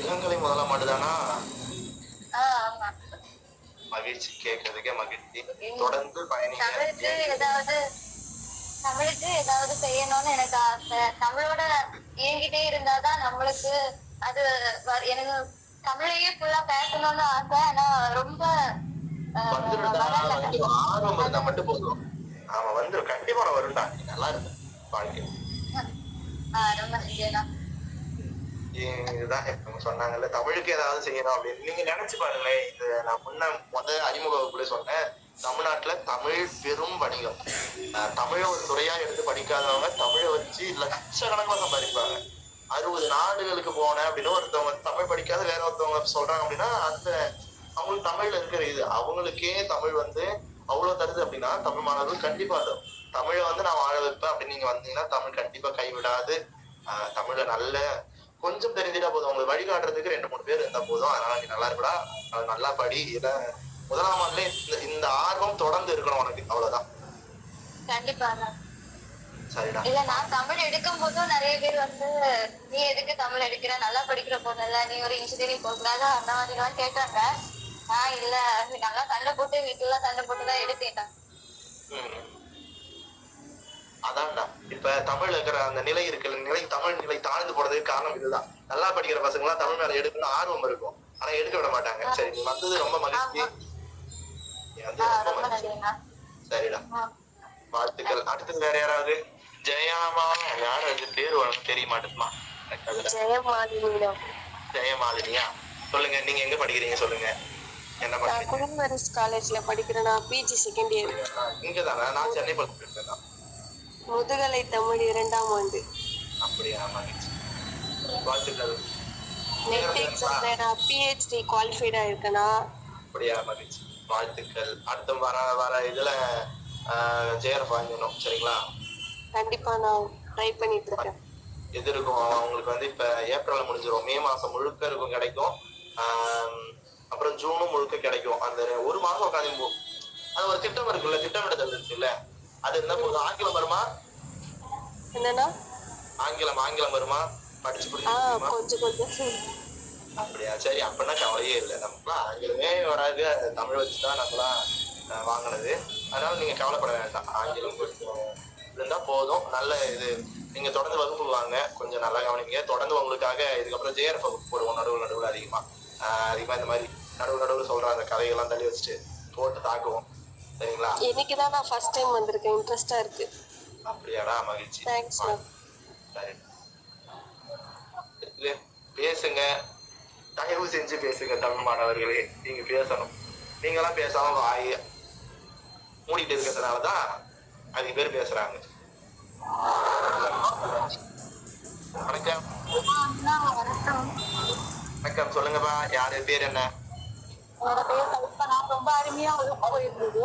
இளங்கலை முதலாம் ஆண்டு தானா? ஆமா. மகிழ்ச்சி, கேட்கறதுக்கே மகிழ்ச்சி. தொடர்ந்து பயணிங்க. தமிழுக்கு ஏதாவது செய்யணும்னு எனக்கு ஆசை. தமிழோட இயங்கிட்டே இருந்தாதான் நம்மளுக்கு அது எனக்கு தமிழையே ஃபுல்லா பேசணும்னு ஆசை. ஆனா ரொம்ப ஆர்வம் இருந்தா மட்டும் போதும். ஆமா வந்துடும், கண்டிப்பா வரும்டா. நல்லா இருக்கு வாழ்க்கை. ரொம்ப நன்றிண்ணா. இதுதான் சொன்னாங்கல்ல, தமிழுக்கு ஏதாவது செய்யணும் அப்படின்னு நீங்க நினைச்சு பாருங்களேன். இது நான் அறிமுக வகுப்புல சொன்னேன். தமிழ்நாட்டுல தமிழ் பெரும் வணிகம். தமிழை ஒரு துறையா எடுத்து படிக்காதவங்க தமிழை வச்சு லட்சக்கணக்கில் சம்பாதிப்பாங்க. 60 நாடுகளுக்கு போனேன் அப்படின்னு ஒருத்தவங்க தமிழ் படிக்காத வேற ஒருத்தவங்க சொல்றாங்க அப்படின்னா, அவங்களுக்கு தமிழ்ல இருக்கிற இது அவங்களுக்கே தமிழ் அவ்வளவு தருது அப்படின்னா, தமிழ் மாணவர்கள் கண்டிப்பா தமிழை நான் வாழ வைப்பேன் அப்படின்னு நீங்க வந்தீங்கன்னா, தமிழ் கண்டிப்பா கைவிடாது. தமிழை கொஞ்சம் தெரிஞ்சுட்டா போதும். உங்களுக்கு வழிகாட்டுறதுக்கு 2-3 பேர் இருந்தா போதும். அதனால நீ நல்லா இருப்படா, நல்லா படி. இத முதலாம் ஆண்டுல இந்த ஆர்வம் தொடர்ந்து இருக்கணும் உனக்கு, அவ்வளவுதான். கண்டிப்பா. சரிடா. இல்ல நான் தமிழ் எடுக்கும் போதும் நிறைய பேர் நீ எதுக்கு தமிழ் எடுக்கிற, நல்லா படிக்கிற பொண்ணுல, நீ ஒரு இன்ஜினியரிங் போகக்கூடாது அந்த மாதிரி எல்லாம் கேட்டாங்க. இல்ல நல்லா சண்டை போட்டு வீட்டுல சண்டை போட்டுதான் எடுத்துட்டேன். அதான்டா, இப்ப தமிழ்ல இருக்கிற அந்த நிலை இருக்குல்ல, தமிழ் நிலை தாழ்ந்து போறதுக்கு காரணம் இதுதான். நல்லா படிக்கிற பசங்க எல்லாம் தமிழ் மேல எடுக்கணும்னு ஆர்வம் இருக்கும், ஆனா எடுக்க விட மாட்டாங்க. சரி, நீ வந்தது ரொம்ப மகிழ்ச்சி. சரிடா, வாழ்த்துக்கள். அடுத்தது வேற யாராவது? ஜெயமா, யாரும் அது பேரு தெரிய மாட்டேங்குமா? ஜெயமாலினியா? சொல்லுங்க, நீங்க எங்க படிக்கிறீங்க சொல்லுங்க. என்ன படிக்கிறீங்க? குழுமரசு காலேஜ்ல படிக்கிறேன். நான் பிஜி செகண்ட் இயர். இங்கதானா? நான் சென்னை படிச்சிருக்கேன். முதுகலை தமிழ் 2ஆம் ஆண்டு. அப்படியா? மகிழ்ச்சி, வாழ்த்துக்கள். நெட் எக்ஸாம்ல நான் பிஹெச்டி குவாலிஃபைடா இருக்கேனா? அப்படியா? மகிழ்ச்சி, வாழ்த்துக்கள். அடுத்த வர இதுல ஜேஆர்எஃப் வாங்கணும், சரிங்களா? கண்டிப்பா நான் ட்ரை பண்ணிட்டு இருக்கேன். எது இருக்கும் அவங்களுக்கு இப்ப ஏப்ரல்ல முடிஞ்சிடும். மே மாசம் முழுக்க இருக்கும், கிடைக்கும். அப்புறம் ஜூனும் முழுக்க கிடைக்கும். அந்த 1 மாசம் உட்காந்து அது ஒரு திட்டம் இருக்குல்ல, திட்டமிடுதல் இருக்குல்ல, அது இருந்தா போதும். ஆங்கிலம் வருமா? என்னன்னா ஆங்கிலம் வருமா? படிச்சு புரிஞ்சுமா? கொஞ்சம். அப்படியா? சரி, அப்படின்னா கவலையே இல்லை. நமக்குலாம் ஆங்கிலமே வராது, தமிழ் வச்சுதான் நம்மளாம் வாங்கினது. அதனால நீங்க கவலைப்பட வேண்டாம். ஆங்கிலம் கொஞ்சம் இருந்தா போதும். நல்ல இது. நீங்க தொடர்ந்து வகுப்பு வாங்க, கொஞ்சம் நல்லா கவனிங்க. தொடர்ந்து உங்களுக்காக இதுக்கப்புறம் ஜேஆர்எஃப் வகுப்பு போடுவோம். நடுவில் அதிகமா இந்த மாதிரி நடுவில் சொல்ற அந்த கதைகள்லாம் தள்ளி வச்சுட்டு போட்டு தாக்குவோம், சரிங்களா? இன்னைக்குதான் நான் ஃபர்ஸ்ட் டைம் வந்திருக்கேன், இன்ட்ரெஸ்டா இருக்கு. அப்படியாடா? மகிழ்ச்சி. தேங்க்ஸ். சரி, பேசுங்க, தயவு செஞ்சு பேசுங்க தமிழ் மாணவர்களே. நீங்க பேசணும். நீங்களாம் பேசாம மூடிட்டு இருக்கிறதுனாலதான் அதிக பேர் பேசுறாங்க. வணக்கம். வணக்கம், சொல்லுங்கப்பா. யாரு பேர் என்ன? என்னோட பேர் கல்பனா. ரொம்ப அருமையா வகுப்பு போயிருந்தது.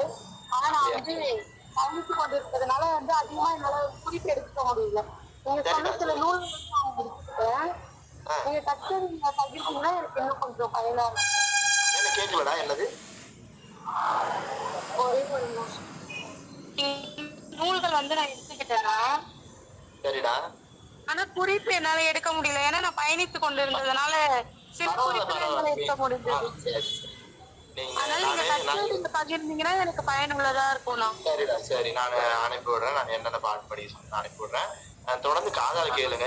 ஆனா நான் வந்து பயணித்து கொண்டு இருக்கிறதுனால வந்து அதிகமா என்னால குறிப்பு எடுத்துக்க முடியல. நீங்க சொன்ன சில நூல்கள் நான் எடுத்துக்கிட்டேன். நீங்க கற்று நீங்க பகிர்ந்தீங்கன்னா எனக்கு இன்னும் கொஞ்சம் பயனா இருக்கும். என்ன கேட்கலடா? என்னது? ஒரே ஒரு நூல்கள் வந்து நான் எடுத்துக்கிட்டேன்னா சரிடா. ஆனா குறிப்பு என்னால எடுக்க முடியல. ஏன்னா நான் பயணித்து கொண்டு இருந்ததுனால சில குறிப்புகள் என்னால எடுக்க முடிஞ்சது. அதனால நீங்க கற்று நீங்க பகிர்ந்தீங்கன்னா எனக்கு பயனுள்ளதா இருக்கும்ண்ணா. சரிடா, சரி, நான் அனுப்பி விடுறேன். நான் என்னென்ன பாட்டு படி அனுப்பி விடுறேன். தொடர்ந்து காதால கேளுங்க.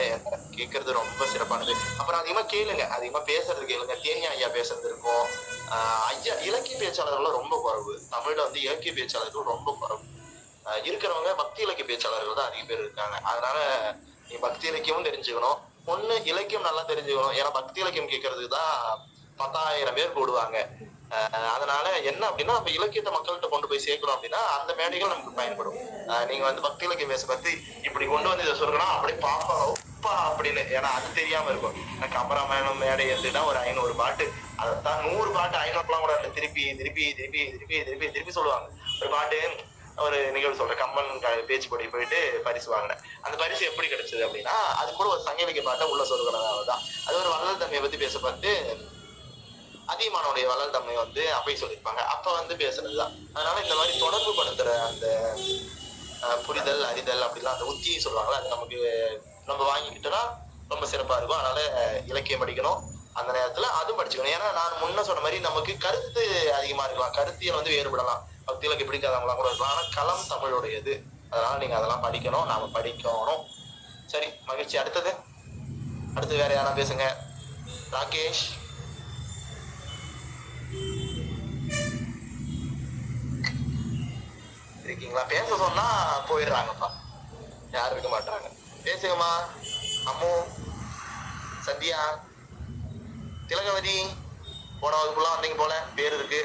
கேட்கறது ரொம்ப சிறப்பானது. அப்புறம் அதிகமா கேளுங்க, அதிகமா பேசுறது கேளுங்க. தேனியா ஐயா பேசுறது இருக்கும். ஐயா இலக்கிய பேச்சாளர்கள் ரொம்ப குறைவு. தமிழ்ல வந்து இலக்கிய பேச்சாளர்கள் ரொம்ப குறைவு. இருக்கிறவங்க பக்தி இலக்கிய பேச்சாளர்கள் தான் அதிக பேர் இருக்காங்க. அதனால நீ பக்தி இலக்கியமும் தெரிஞ்சுக்கணும், ஒண்ணு இலக்கியம் நல்லா தெரிஞ்சுக்கணும். ஏன்னா பக்தி இலக்கியம் கேட்கறதுக்கு தான் 10,000 பேர் கூடுவாங்க. அதனால என்ன அப்படின்னா, நம்ம இலக்கியத்தை மக்கள்கிட்ட கொண்டு போய் சேர்க்கணும் அப்படின்னா அந்த மேடைகள் நமக்கு பயன்படும். நீங்க வந்து பக்தி இலக்கிய பேச பத்தி இப்படி கொண்டு வந்து இதை சொல்லணும், அப்படி பாப்பா உப்பா அப்படின்னு, ஏன்னா அது தெரியாம இருக்கும். கம்பராமாயணம் மேடை எடுத்துட்டா ஒரு 500 பாட்டு, அதைத்தான் 100 பாட்டு 500 கூட திருப்பி திருப்பி திருப்பி திருப்பி திருப்பி திருப்பி சொல்லுவாங்க. ஒரு பாட்டு, ஒரு நிகழ்வு சொல்றேன். கம்பன் பேச்சு போட்டி போயிட்டு பரிசு வாங்கினேன். அந்த பரிசு எப்படி கிடைச்சது அப்படின்னா, அது கூட ஒரு சங்க இலக்கிய பாட்டை உள்ள சொல்லுறதுதான். அது ஒரு வள்ளல் தன்மையை பத்தி பேச பார்த்து அதிகமானோடைய வள்ளல் தன்மை வந்து அப்படி சொல்லியிருப்பாங்க. அப்ப வந்து பேசுறதுதான். அதனால இந்த மாதிரி தொடர்பு படுத்துற அந்த புரிதல் அறிதல் அப்படிலாம் அந்த உத்தியை சொல்லுவாங்களா, அது நமக்கு நம்ம வாங்கிக்கிட்டோம்னா ரொம்ப சிறப்பா இருக்கும். அதனால இலக்கியம் படிக்கணும், அந்த நேரத்துல அதுவும் படிச்சுக்கணும். ஏன்னா நான் முன்ன சொன்ன மாதிரி நமக்கு கருத்து அதிகமா இருக்கலாம், கருத்தியல் வந்து வேறுபடலாம், பக்தி இலக்கியம் பிடிக்காதவங்களாம் கூட இருக்கலாம். ஆனா களம் தமிழுடையது, அதனால நீங்க அதெல்லாம் படிக்கணும், நாம படிக்கணும். சரி, மகிழ்ச்சி. அடுத்து வேற யாரா பேசுங்க. ராகேஷ். இருக்கீங்களா? பேச சொன்னா போயிடுறாங்கப்பா, யாரும் இருக்க மாட்டாங்க. பேசுங்கம்மா. அம்மு, சந்தியா, திலகவதி, போன வகுப்புலாம் வந்தீங்க போல, பேர் இருக்கு,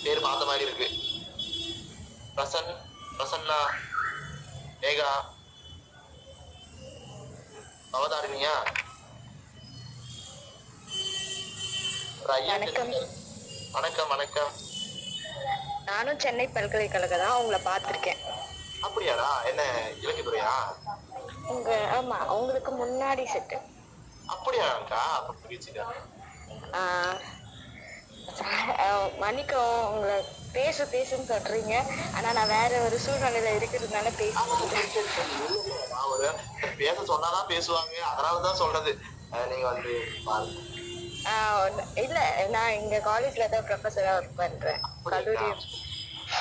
பேர் பார்த்த மாதிரி இருக்கு. பிரசன்னா, மேகா, அவதாரினியா, வணக்கம். வணக்கம். நானும் சென்னை பல்கலைக்கழகம் தான் உங்களை பார்த்திருக்கேன். அப்படியாடா? என்ன இலக்கியத்துறையா? ஆமா, உங்களுக்கு முன்னாடி செட்டு. அப்படியாக்கா? புரிச்சுக்கா. மன்னிக்கவும், உங்களை பேசுன்னு சொல்றீங்க. ஆனா நான் வேற ஒரு சூழ்நிலையில இருக்கிறதுனால நான் ஒரு பேச சொன்னாதான் பேசுவாங்க, அதனாலதான் சொல்றது. நீங்க வந்து இல்ல, நான் இங்க காலேஜ்ல தான் ப்ரொஃபஸரா ஒர்க் பண்றேன், கல்லூரி.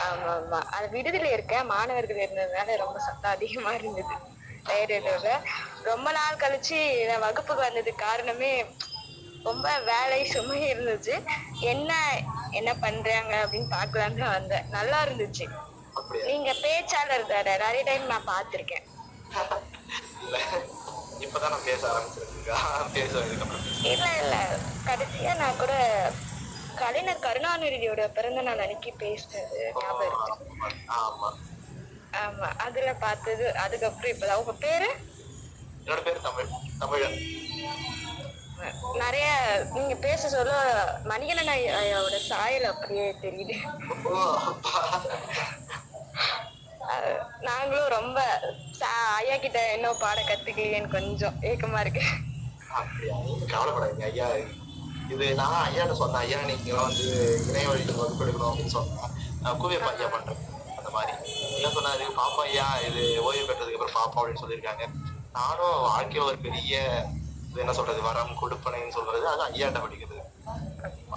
ஆமா, அது விடுதியில இருக்கேன். மாணவர்கள் இருந்ததுனால ரொம்ப சத்தம் அதிகமா இருந்தது. ரொம்ப நாள் கழிச்சு நான் வகுப்புக்கு வந்ததுக்கு காரணமே ரொம்ப வேலை சுமை இருந்துச்சு. என்ன பண்றாங்க அப்படின்னு பாக்கலான்னு தான் வந்தேன். நல்லா இருந்துச்சு. நீங்க பேச்சாளர் தானே, நிறைய டைம் நான் பாத்திருக்கேன். இப்பதான் நான் பேச ஆரம்பிச்சிருக்கேன். இல்ல, கடைசியா நான் கூட கலைஞர் கருணாநிதியோட பிறந்த நாள் அன்னைக்கு பேசினது ஞாபகம் இருக்கு. ஆமா, அதுல பார்த்தது. அதுக்கப்புறம் இப்பதான். உங்க பேரு? என்னோட பேரு தமிழன். நிறைய நீங்க பேச சொல்ல மணிகண்டன் ஐயாவோட சாயல் அப்படியே தெரியுது. நாங்களும் ரொம்ப ஐயா கிட்ட இன்னும் பாட கத்துக்கலையேன்னு கொஞ்சம் ஏக்கமா இருக்கு. கவலைப்படாதீங்க ஐயா, இது நான் ஐயாட்ட சொன்னேன். ஐயா நீங்க வந்து இணைய வழியில் வகுப்பு எடுக்கணும் அப்படின்னு சொன்னேன். கூவியப்பா ஐயா பண்றேன் அந்த மாதிரி. என்ன சொன்னாரு, பாப்பா ஐயா இது ஓய்வு பெற்றதுக்கு அப்புறம் பாப்பா அப்படின்னு சொல்லியிருக்காங்க. நானும் வாழ்க்கையில ஒரு பெரிய என்ன சொல்றது, வரம் கொடுப்பனைன்னு சொல்றது, அது ஐயாட்ட படிக்கிறது.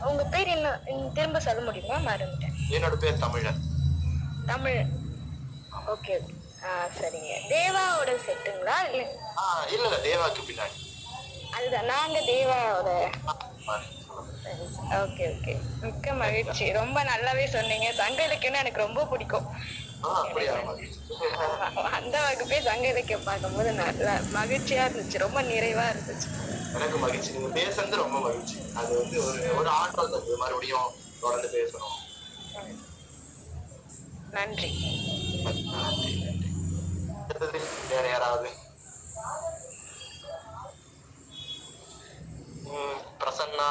உங்க பேர் என்ன திரும்ப சொல்ல முடியுமா? மறந்துட்டேன். என்னோட பேர் தமிழன். தமிழன். ஓகே. சரிங்க. தேவாவோட செட்டுங்களா? இல்ல தேவாக்கு பின்னாடி. அதுதான், நாங்க தேவாவோட. ஓகே. மிக்க மகிழ்ச்சி. ரொம்ப நல்லாவே சொன்னீங்க. சங்க இலக்கியம்னா எனக்கு ரொம்ப பிடிக்கும். அந்த வகுப்பே சங்க இலக்கியம் பார்க்கும்போது நல்லா மகிழ்ச்சியா இருந்துச்சு, ரொம்ப நிறைவா இருந்துச்சு. எனக்கு மகிழ்ச்சி, நீங்க பேசுறது ரொம்ப மகிழ்ச்சி. அது வந்து ஒரு ஆற்றல் தருது, மறுபடியும் தொடர்ந்து பேசணும். நன்றி. நன்றி. அடுத்தது வேற யாராவது? பிரசன்னா,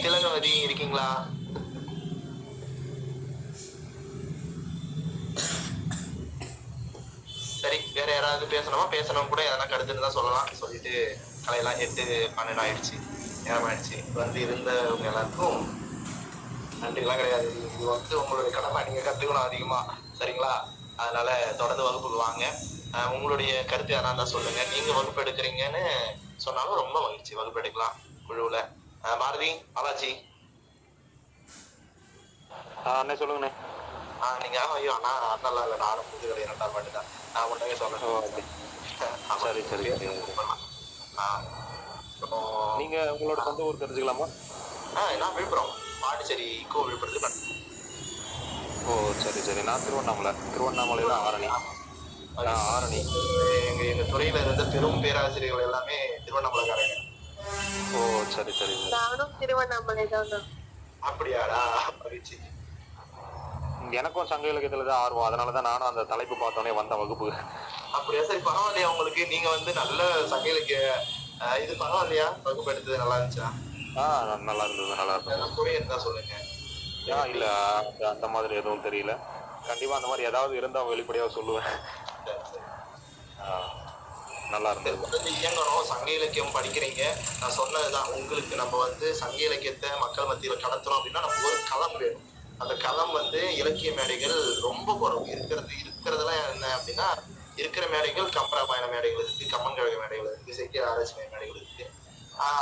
திலகவதி இருக்கீங்களா? சரி, வேற யாராவது பேசணுமா? பேசணும் கூட எதனா கருத்துன்னு தான் சொல்லலாம். சொல்லிட்டு கலையெல்லாம் 8:12 ஆயிடுச்சு, நேரம் ஆயிடுச்சு. வந்து இருந்தவங்க எல்லாருக்கும் நன்றிலாம் கிடையாது. இது வந்து உங்களுடைய கடமை, நீங்க கத்துக்கணும் அதிகமா, சரிங்களா? அதனால தொடர்ந்து வகுப்புக்கு வாங்க. உங்களுடைய கருத்து எதனா இருந்தா சொல்லுங்க. நீங்க வகுப்பு எடுக்கிறீங்கன்னு சொன்னாலும் ரொம்ப மகிழ்ச்சி, வகுப்பு எடுக்கலாம் குழுவுல. பாரதி, பாலாஜி. அண்ணே சொல்லுங்கண்ணே. நீங்க ஐயோ அண்ணா அண்ணா இல்லை, நானும் புது கடை 2ஆம் ஆண்டு தான். நான் ஒன்றே சொல்றேன். சரி சரி சரி. நீங்க உங்களோட சொந்த ஊர் தெரிஞ்சுக்கலாமா? நான் விழுப்புரம், பாண்டிச்சேரி கோ விழுப்புரத்துக்கு பண்ணேன். ஓ சரி சரி. நான் திருவண்ணாமலையில ஆரணி. ஆரணி. எங்க துறையில இருந்த பெரும் பேராசிரியர்கள் எல்லாமே திருவண்ணாமலைக்காரங்க. ஓ சரி சரி. நானும் திருவண்ணாமலை தான். அப்படியாடா, மகிழ்ச்சி. எனக்கும் சங்க இலக்கியத்துல தான் ஆர்வம், அதனாலதான் நானும் அந்த தலைப்பு பார்த்தோன்னே வந்த வகுப்பு. அப்படியா? சரி, பரவாயில்லையா உங்களுக்கு? நீங்க வந்து நல்ல சங்க இலக்கிய இது பரவாயில்லையா? வகுப்பு எடுத்தது நல்லா இருந்துச்சா? நல்லா இருந்தது, நல்லா இருந்தது. குறை இருந்தா சொல்லுங்க. இல்ல அந்த மாதிரி எதுவும் தெரியல. கண்டிப்பா அந்த மாதிரி ஏதாவது இருந்தா வெளிப்படையா சொல்லுவேன். நல்லா இருந்தது. இயங்கணும். சங்க இலக்கியம் படிக்கிறீங்க, நான் சொன்னதுதான். உங்களுக்கு நம்ம வந்து சங்க இலக்கியத்தை மக்கள் மத்தியில கடத்தணும் அப்படின்னா நம்ம ஒரு களம் வேணும். அந்த களம் வந்து இலக்கிய மேடைகள் ரொம்ப குறவு. இருக்கிறதெல்லாம் என்ன அப்படின்னா, இருக்கிற மேடைகள் கம்பராமாயண மேடைகள் இருக்கு, கம்மன் கழக மேடைகள் இருக்கு, இசைக்கிய ஆராய்ச்சி மேடைகள் இருக்கு.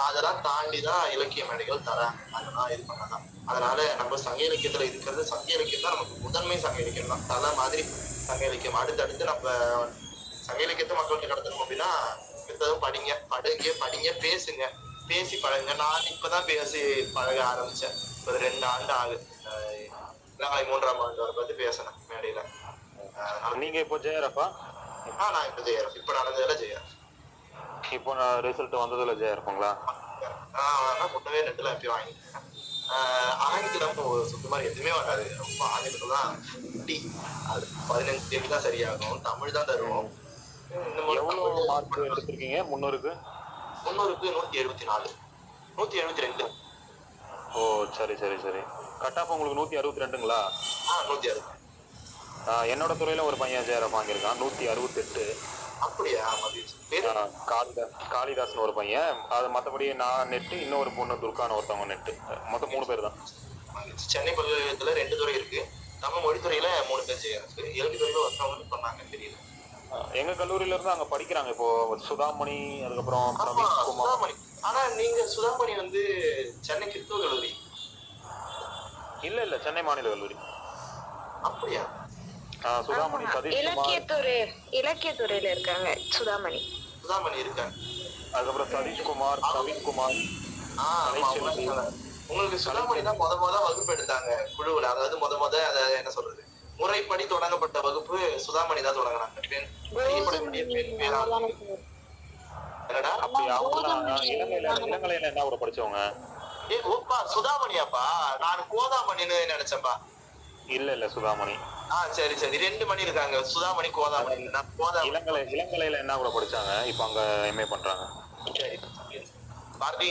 அதெல்லாம் தாண்டிதான் இலக்கிய மேடைகள் தராங்க. அதெல்லாம் இது பண்ணதான். அதனால நம்ம சங்க இலக்கியத்துல இருக்கிறது, சங்க இலக்கியம் தான் நமக்கு முதன்மை. சங்க இலக்கியம் தான் தலை மாதிரி சங்க இலக்கியம். அடுத்தடுத்து நம்ம சங்க இலக்கியத்தை மக்கள்கிட்ட கடத்தணும் அப்படின்னா மித்ததும் படிங்க, பேசுங்க, பேசி பழகுங்க. நான் இப்பதான் பேசி பழக ஆரம்பிச்சேன். ஒரு 2 ஆண்டு ஆகுது. இளங்கலை 3ஆம் ஆண்டு வரை பார்த்து பேசினேன் மேடையில. நீங்க இப்போ ஜெயரப்பா? நான் இப்ப ஜெயரப். இப்ப நடந்ததுல ஜெயரப். இப்போ ரிசல்ட் வந்ததுல ஜெயரப்புங்களா? முன்னவே 2ல எப்படி வாங்கிட்டேன். ஆங்கிலம் சுத்தமா எதுவுமே வராது. ரொம்ப ஆங்கிலம் தான் அது 15 தேதி தான் சரியாகும். தமிழ் தான் தருவோம். எவ்வளவு மார்க் எடுத்திருக்கீங்க? 300க்கு 174, 172. ஓ சரி சரி சரி. கட் ஆஃப் உங்களுக்கு 162ங்களா? 160. என்னோட துறையில ஒரு பையன் ஜெயரப் வாங்கியிருக்கான், 168. அப்படியா? காளிதாஸ்னு ஒரு பையன். அது மற்றபடி நான் நெட்டு, இன்னொரு பொண்ணு துர்கான்னு ஒருத்தவங்க நெட்டு. மொத்தம் 3 பேர் தான். சென்னை பல்கலைக்கழகத்துல 2 துறை இருக்கு. தமிழ் மொழித்துறையில 3 பேர் ஜெயரப். 7 துறையில ஒருத்தவங்க பண்ணாங்க. தெரியல. எங்க கல்லூரியில இருந்து அங்க படிக்கிறாங்க இப்போ. சுதாமணி, அதுக்கப்புறம் சுதாமணி. ஆனா நீங்க சுதாமணி வந்து சென்னை கிறிஸ்துவ கல்லூரி? இல்ல சென்னை மாநில கல்லூரி. அப்படியா? சுதாமணி இலக்கியத்துறையில இருக்காங்க. சுதாமணி இருக்காங்க. அதுக்கப்புறம் சதீஷ்குமார், கவின்குமார். உங்களுக்கு சுதாமணி தான் முத வகுப்பு எடுத்தாங்க குழுவுல. அதாவது அத என்ன சொல்றது, முறைப்படி தொடங்கப்பட்ட வகுப்பு சுதாமணி தான் தொடங்கினாங்க. இளங்கலையில என்ன கூட படிச்சவங்க? சுதாமணியாப்பா? நான் கோதாமணின்னு நினைச்சேன்பா. இல்ல சுதாமணி. சரி 2 மணி இருக்காங்க. சுதாமணி, கோதாமணி. இளங்கலையில என்ன கூட படிச்சாங்க, இப்ப அங்க எம்ஏ பண்றாங்க. பாரதி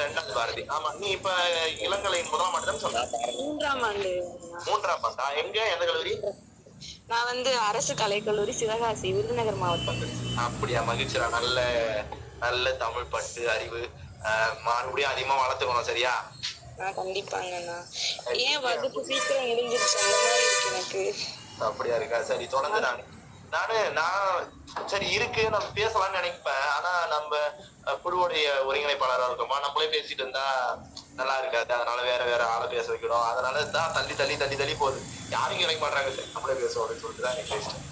2வது பாரதி. ஆமா, நீ இப்ப இளங்கலை 1ஆம் ஆண்டு தான் சொன்ன? 3ஆம் ஆண்டு. 3ஆம் ஆண்டா? எங்க, எந்த கல்லூரி? நான் வந்து அரசு கலைக்கல்லூரி, சிவகாசி, விருதுநகர் மாவட்டம். அப்படியா? மகிழ்ச்சியா. நல்ல தமிழ் பட்டு அறிவு மறுபடியும் அதிகமா வளர்த்துக்கணும், சரியா? கண்டிப்பாங்கண்ணா. ஏன் வகுப்பு சீக்கிரம் இணைஞ்சிருச்சு அந்த மாதிரி இருக்கு எனக்கு. அப்படியா இருக்கா? சரி, தொடர்ந்து நான் சரி இருக்கு, நம்ம பேசலாம்னு நினைப்பேன். ஆனா நம்ம குழுவுடைய ஒருங்கிணைப்பாளராக இருக்கோமா, நம்மளே பேசிட்டு இருந்தா நல்லா இருக்காது. அதனால வேற ஆளை பேச வைக்கணும். அதனால தான் தள்ளி போகுது. யாரும் கிடைக்க மாட்டாங்க. சரி, நம்மளே பேசுவோம் அப்படின்னு சொல்லிட்டு தான் எனக்கு பேசிட்டேன்.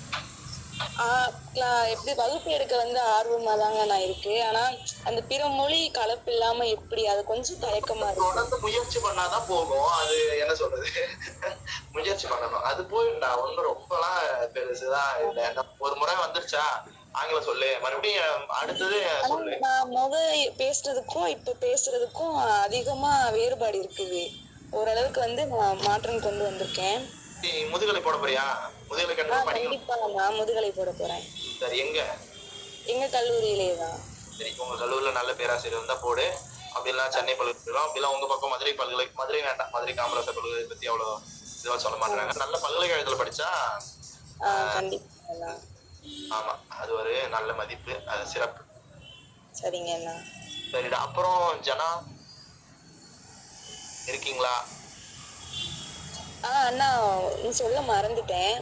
எப்படி வகுப்பு எடுக்க வந்து ஆர்வமா தாங்க நான் இருக்கு. ஆனா அந்த பிற மொழி கலப்பு இல்லாம எப்படி, அது கொஞ்சம் தயக்கமா இருக்கு. தொடர்ந்து முயற்சி பண்ணாதான் போகும். அது என்ன சொல்றது, முயற்சி பண்ணணும். அது போயிட்டா ஒன்னும் ரொம்பலாம் பெருசுதான் இல்லை. ஒரு முறை வந்துருச்சா ஆங்கிலம் சொல்லு, மறுபடியும் அடுத்தது சொல்லு. நான் பேசுறதுக்கும் இப்ப பேசுறதுக்கும் அதிகமா வேறுபாடு இருக்குது. ஓரளவுக்கு வந்து நான் மாற்றம் கொண்டு வந்திருக்கேன். நீ முதுகலை போட போறியா? முதுகலை கண்டிப்பா படிக்கணும். கண்டிப்பா நான் முதுகலை போட போறேன். சரி, எங்க? எங்க கல்லூரியிலே தான். சரி, உங்க கல்லூரில நல்ல பேராசிரியர் இருந்தா போடு. அப்படிலாம் சென்னை பல்கலைக்கழகம், அப்படிலாம் உங்க பக்கம் மதுரை வேண்டாம், மதுரை காமராசர் பல்கலை பத்தி அவ்வளவு இதுவா சொல்ல மாட்டாங்க. நல்ல பல்கலைக்கழகத்துல படிச்சா கண்டிப்பா. ஆமா, அது ஒரு நல்ல மதிப்பு, அது சிறப்பு. சரிங்க அண்ணா. சரிடா. அப்புறம் ஜனா இருக்கீங்களா? அண்ணா நீ சொல்ல மறந்துட்டேன்.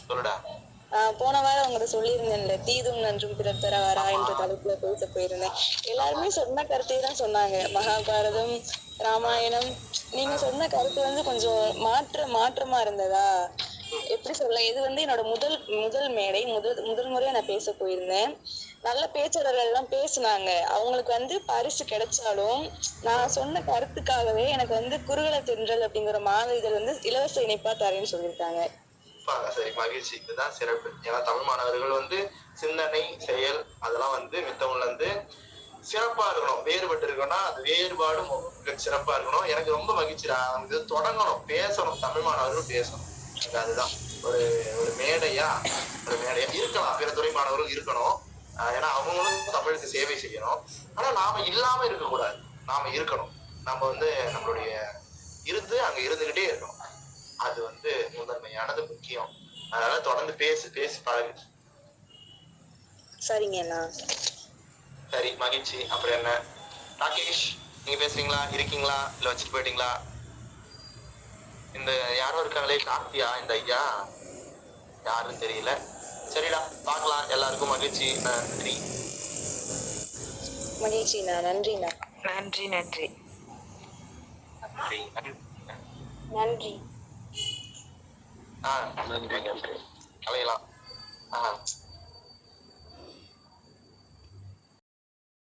சொல்லுடா. போன வாரம் உங்கள்ட்ட சொல்லியிருந்தேன்ல, தீதும் நன்றும் பிறர் தர வரா என்ற தலைப்புல பேச போயிருந்தேன். எல்லாருமே சொன்ன கருத்தை தான் சொன்னாங்க. மகாபாரதம், ராமாயணம், நீங்க சொன்ன கருத்து வந்து கொஞ்சம் மாற்றமா இருந்ததா? எப்படி சொல்ல, இது வந்து என்னோட முதல் மேடை, முதல் முறையா நான் பேச போயிருந்தேன். நல்ல பேச்சாளர்கள் எல்லாம் பேசுனாங்க. அவங்களுக்கு வந்து பரிசு கிடைச்சாலும் நான் சொன்ன கருத்துக்காகவே எனக்கு வந்து குருகுல தென்றல் அப்படிங்கிற இதழ் வந்து இலவச இணைப்பா தரேன்னு சொல்லியிருக்காங்க. சரி, மகிழ்ச்சி. இதுதான் சிறப்பு. ஏன்னா தமிழ் மாணவர்கள் வந்து சிந்தனை, செயல் அதெல்லாம் வந்து மித்தவங்கல இருந்து சிறப்பா இருக்கணும். வேறுபட்டு இருக்கணும்னா அது வேறுபாடும் சிறப்பா இருக்கணும். எனக்கு ரொம்ப மகிழ்ச்சிடா. இது தொடங்கணும், பேசணும், தமிழ் மாணவர்கள் பேசணும். அதுதான் ஒரு மேடையா இருக்கலாம். பிற துறை மாணவர்கள் இருக்கணும். ஏன்னா அவங்களும் தமிழுக்கு சேவை செய்யணும். ஆனா நாம இல்லாம இருக்கக்கூடாது, நாம இருக்கணும். நம்ம வந்து நம்மளுடைய அங்க இருந்துகிட்டே இருக்கணும். அது வந்து முதன்மையானது, முக்கியம். அதனால தொடர்ந்து பேசி பழகு. சரிங்கண்ணா. சரி, மகிழ்ச்சி. அப்புறம் என்ன ராகேஷ், நீங்க பேசுறீங்களா? இருக்கீங்களா? இல்ல வச்சுட்டு போயிட்டீங்களா? இந்த யாரோ இருக்காங்களே, கார்த்தியா, இந்த ஐயா யாருன்னு தெரியல. சரிடா, பார்க்கலாம். எல்லாருக்கும் மகிழ்ச்சி. நன்றி. மகிழ்ச்சிண்ணா. நன்றிண்ணா. நன்றி. நன்றி. நன்றி. கலையலாம்.